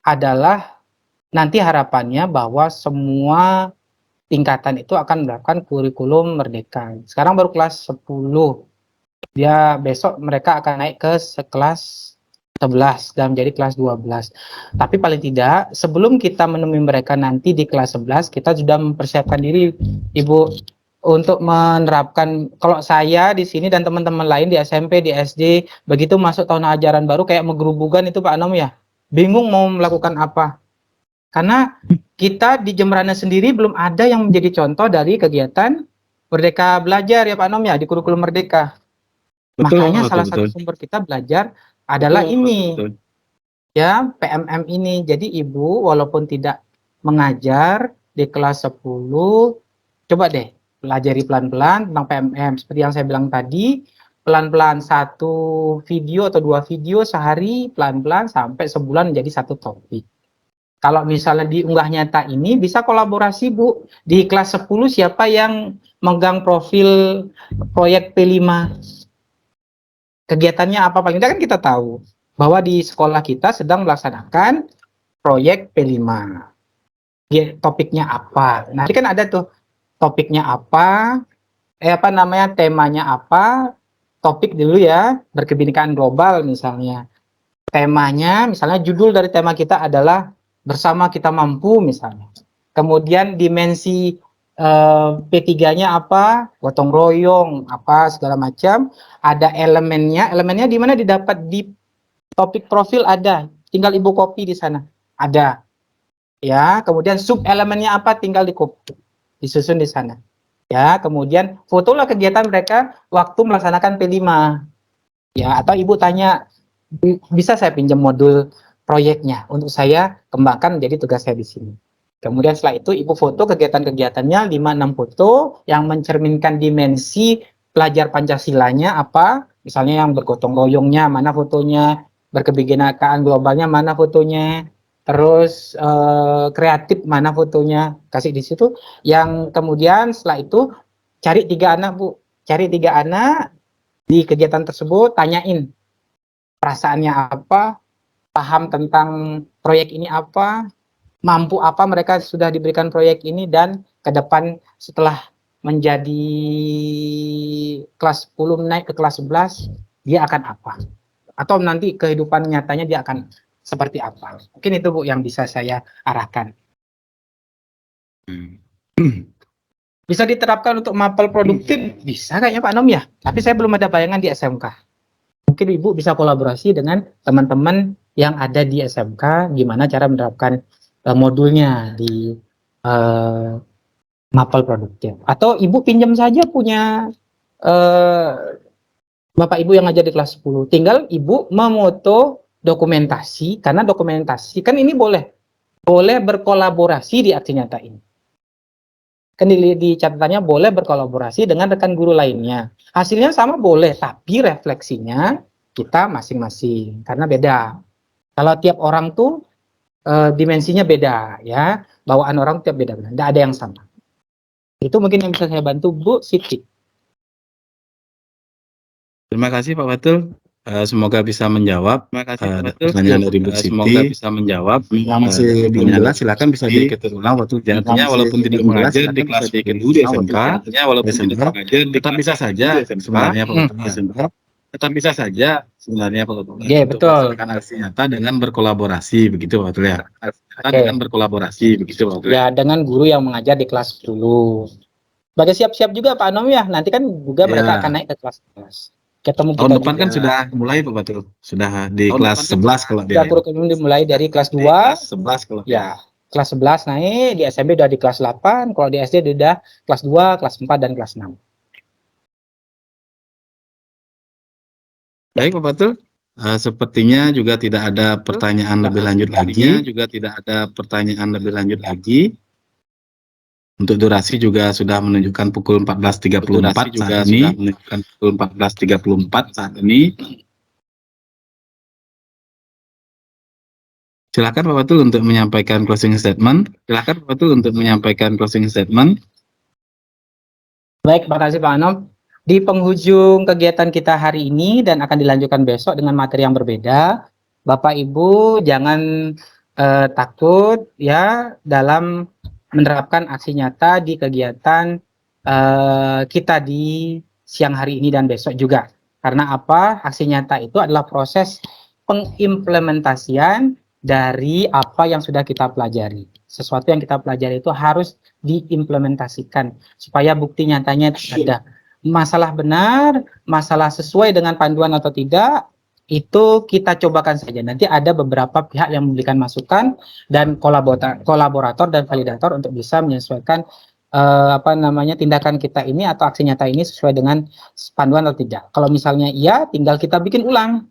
adalah nanti harapannya bahwa semua tingkatan itu akan melakukan kurikulum merdeka. Sekarang baru kelas 10. Dia besok mereka akan naik ke kelas 11 dan menjadi kelas 12. Tapi paling tidak sebelum kita menemui mereka nanti di kelas 11, kita sudah mempersiapkan diri Ibu untuk menerapkan. Kalau saya di sini dan teman-teman lain di SMP, di SD, begitu masuk tahun ajaran baru kayak menggerubugan itu Pak Anom ya. Bingung mau melakukan apa. Karena kita di Jemberana sendiri belum ada yang menjadi contoh dari kegiatan Merdeka Belajar ya Pak Anom ya, di kurikulum Merdeka. Makanya salah satu sumber kita belajar adalah ini. Ya, PMM ini. Jadi Ibu walaupun tidak mengajar di kelas 10, coba deh pelajari pelan-pelan tentang PMM. Seperti yang saya bilang tadi, pelan-pelan 1 video atau 2 video sehari, pelan-pelan sampai sebulan menjadi 1 topik. Kalau misalnya di unggah nyata ini bisa kolaborasi Bu. Di kelas 10 siapa yang megang profil proyek P5? Kegiatannya apa? Paling tidak kan kita tahu bahwa di sekolah kita sedang melaksanakan proyek P5. Topiknya apa? Nanti kan ada tuh topiknya apa, temanya apa, topik dulu ya, berkebinekaan global misalnya. Temanya, misalnya judul dari tema kita adalah bersama kita mampu misalnya. Kemudian dimensi P3-nya apa, gotong royong, apa segala macam. Ada elemennya di mana didapat di topik profil ada, tinggal Ibu copy di sana. Ada. Ya, kemudian sub elemennya apa tinggal di copy, disusun di sana. Ya, kemudian fotolah kegiatan mereka waktu melaksanakan P5. Ya, atau Ibu tanya, bisa saya pinjam modul proyeknya untuk saya kembangkan menjadi tugas saya di sini. Kemudian setelah itu Ibu foto kegiatan-kegiatannya 5-6 foto yang mencerminkan dimensi pelajar Pancasilanya apa, misalnya yang bergotong royongnya mana fotonya, berkebinekaan globalnya mana fotonya, terus kreatif mana fotonya, kasih di situ. Yang kemudian setelah itu cari 3 anak Bu, cari 3 anak Di kegiatan tersebut tanyain perasaannya apa, paham tentang proyek ini apa, mampu apa mereka sudah diberikan proyek ini, dan ke depan setelah menjadi kelas 10 naik ke kelas 11 dia akan apa, atau nanti kehidupan nyatanya dia akan seperti apa. Mungkin itu Bu yang bisa saya arahkan. Bisa diterapkan untuk mapel produktif, bisa kayaknya Pak Nom ya, tapi saya belum ada bayangan di SMK. Mungkin Ibu bisa kolaborasi dengan teman-teman yang ada di SMK, gimana cara menerapkan modulnya di mapel produktif. Atau Ibu pinjam saja punya Bapak Ibu yang ngajar di kelas 10. Tinggal Ibu memoto dokumentasi, karena dokumentasi kan ini boleh berkolaborasi di aksi nyata ini. Kan di catatannya boleh berkolaborasi dengan rekan guru lainnya. Hasilnya sama boleh, tapi refleksinya kita masing-masing, karena beda. Kalau tiap orang tuh dimensinya beda, ya, bawaan orang tiap beda, tidak ada yang sama. Itu mungkin yang bisa saya bantu, Bu Siti. Terima kasih Pak Fatul. Semoga bisa menjawab pertanyaan dari Bu Siti. Semoga bisa menjawab. Yang masih belum jelas silakan bisa diikuti ulang waktu artinya walaupun tidak mengajar di kelas 10 di SMK, tetap bisa saja sebenarnya Pak Fatul. Tetap bisa saja sebenarnya Pak Fatul. Iya, betul. Kan aksi nyata dengan berkolaborasi begitu Pak Fatul ya. Dengan berkolaborasi begitu Pak Fatul. Ya, dengan guru yang mengajar di kelas dulu. Sebagai siap-siap juga Pak Nom ya, nanti kan juga mereka akan naik ke kelas. Ketemu tahun depan juga. Kan sudah mulai Pak Fatul. Sudah di tahun kelas 11 kalau dia. Kurikulum dimulai dari kelas 2. Kelas 11 kalau ya. Kelas 11 naik, di SMP udah di kelas 8, kalau di SD udah kelas 2, kelas 4 dan kelas 6. Baik Pak Fatul. Sepertinya juga tidak ada pertanyaan lebih lanjut lagi. Untuk durasi juga sudah menunjukkan pukul 14.34 saat ini. Pukul 14.34 saat ini. Silakan Pak Fatul untuk menyampaikan closing statement. Baik, terima kasih Pak Anom. Di penghujung kegiatan kita hari ini dan akan dilanjutkan besok dengan materi yang berbeda, Bapak Ibu jangan takut ya dalam menerapkan aksi nyata di kegiatan kita di siang hari ini dan besok juga. Karena apa? Aksi nyata itu adalah proses pengimplementasian dari apa yang sudah kita pelajari. Sesuatu yang kita pelajari itu harus diimplementasikan supaya bukti nyatanya ada. Masalah benar, masalah sesuai dengan panduan atau tidak, itu kita cobakan saja. Nanti ada beberapa pihak yang memberikan masukan dan kolaborator dan validator untuk bisa menyesuaikan tindakan kita ini atau aksi nyata ini sesuai dengan panduan atau tidak. Kalau misalnya iya, tinggal kita bikin ulang.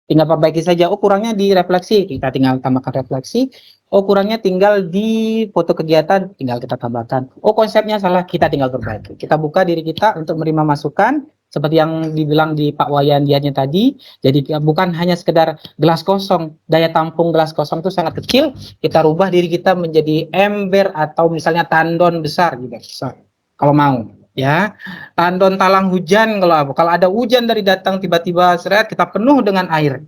Tinggal perbaiki saja, oh kurangnya di refleksi, kita tinggal tambahkan refleksi. Oh kurangnya tinggal di foto kegiatan, tinggal kita tambahkan. Oh konsepnya salah, kita tinggal perbaiki. Kita buka diri kita untuk menerima masukan, seperti yang dibilang di Pak Wayan dianya tadi. Jadi bukan hanya sekedar gelas kosong, daya tampung gelas kosong itu sangat kecil, kita rubah diri kita menjadi ember atau misalnya tandon besar juga bisa, kalau mau. Ya, tandon talang hujan, kalau ada hujan dari datang tiba-tiba seret, kita penuh dengan air.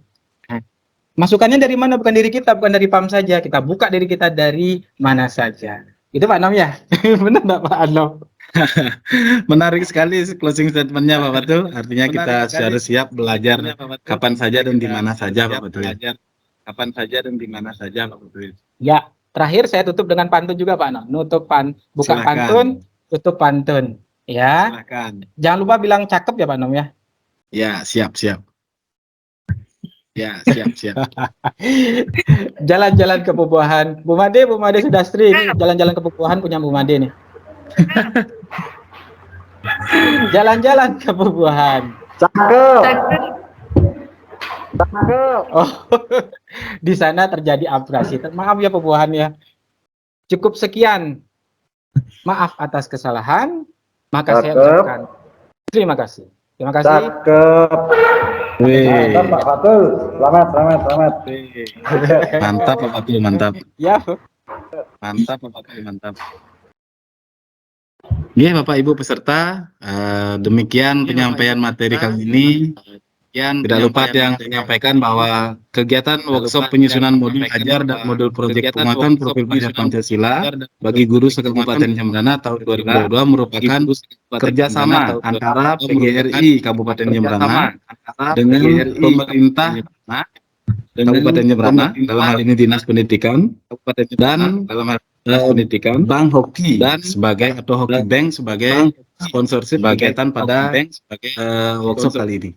Masukannya dari mana? Bukan dari kita, bukan dari PAM saja. Kita buka diri kita dari mana saja. Itu Pak Nom ya? Benar nggak Pak Nom? Menarik sekali closing statementnya Pak Fatul. Artinya kita harus siap belajar kapan saja dan di mana saja Pak Fatul. Kapan saja dan di mana saja Pak Fatul. Ya, terakhir saya tutup dengan pantun juga Pak Nom. Buka pantun, tutup pantun. Ya. Silakan. Jangan lupa bilang cakep ya Pak Nom ya. Ya, siap. Ya, siap. Jalan-jalan ke Pebuahan. Bu Made sudah Sri ini jalan-jalan ke Pebuahan punya Bu Made nih. Jalan-jalan ke Pebuahan. Cakep. Oh, di sana terjadi abrasi. Maaf ya Pebuahan ya. Cukup sekian. Maaf atas kesalahan. Maka saya ucapkan terima kasih. Terima kasih. Cakep. Mantap Pak Fatul. Selamat. Mantap Pak Fatul, mantap. Ya. Mantap Pak Fatul, mantap. Ya, Bapak Ibu peserta, demikian penyampaian materi kali ini. Tidak lupa yang menyampaikan bahwa kegiatan workshop penyusunan modul ajar dan modul proyek penguatan profil pelajar Pancasila bagi guru se-Kabupaten Jembrana tahun 2022 merupakan kerjasama antara PGRI Kabupaten Jembrana dengan pemerintah Kabupaten Jembrana, dalam hal ini Dinas Pendidikan, dan Bank Hoki sebagai atau Hoki Bank sebagai sponsorship kegiatan pada workshop kali ini.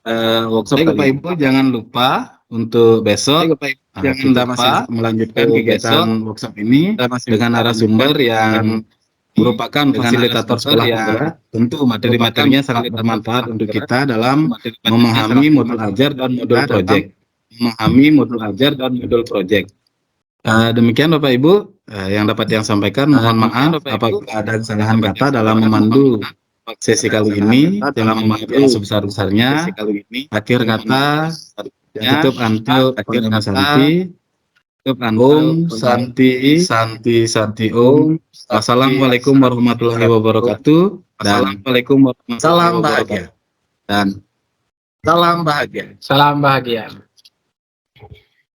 Bapak Ibu jangan lupa untuk besok kita masih melanjutkan kegiatan workshop ini dengan narasumber yang merupakan fasilitator sekolah penggerak. Tentu materi-materinya sangat bermanfaat untuk kita dalam memahami modul ajar dan modul proyek. Demikian Bapak Ibu yang dapat yang sampaikan. Mohon maaf apabila ada kesalahan kata dalam memandu sesi kali ini. Jangan maaf yang sebesar-besarnya. Akhir kata tutup antuk Santi. Om Santi Santi Om. Assalamualaikum warahmatullahi wabarakatuh. Dan salam bahagia. Salam bahagia.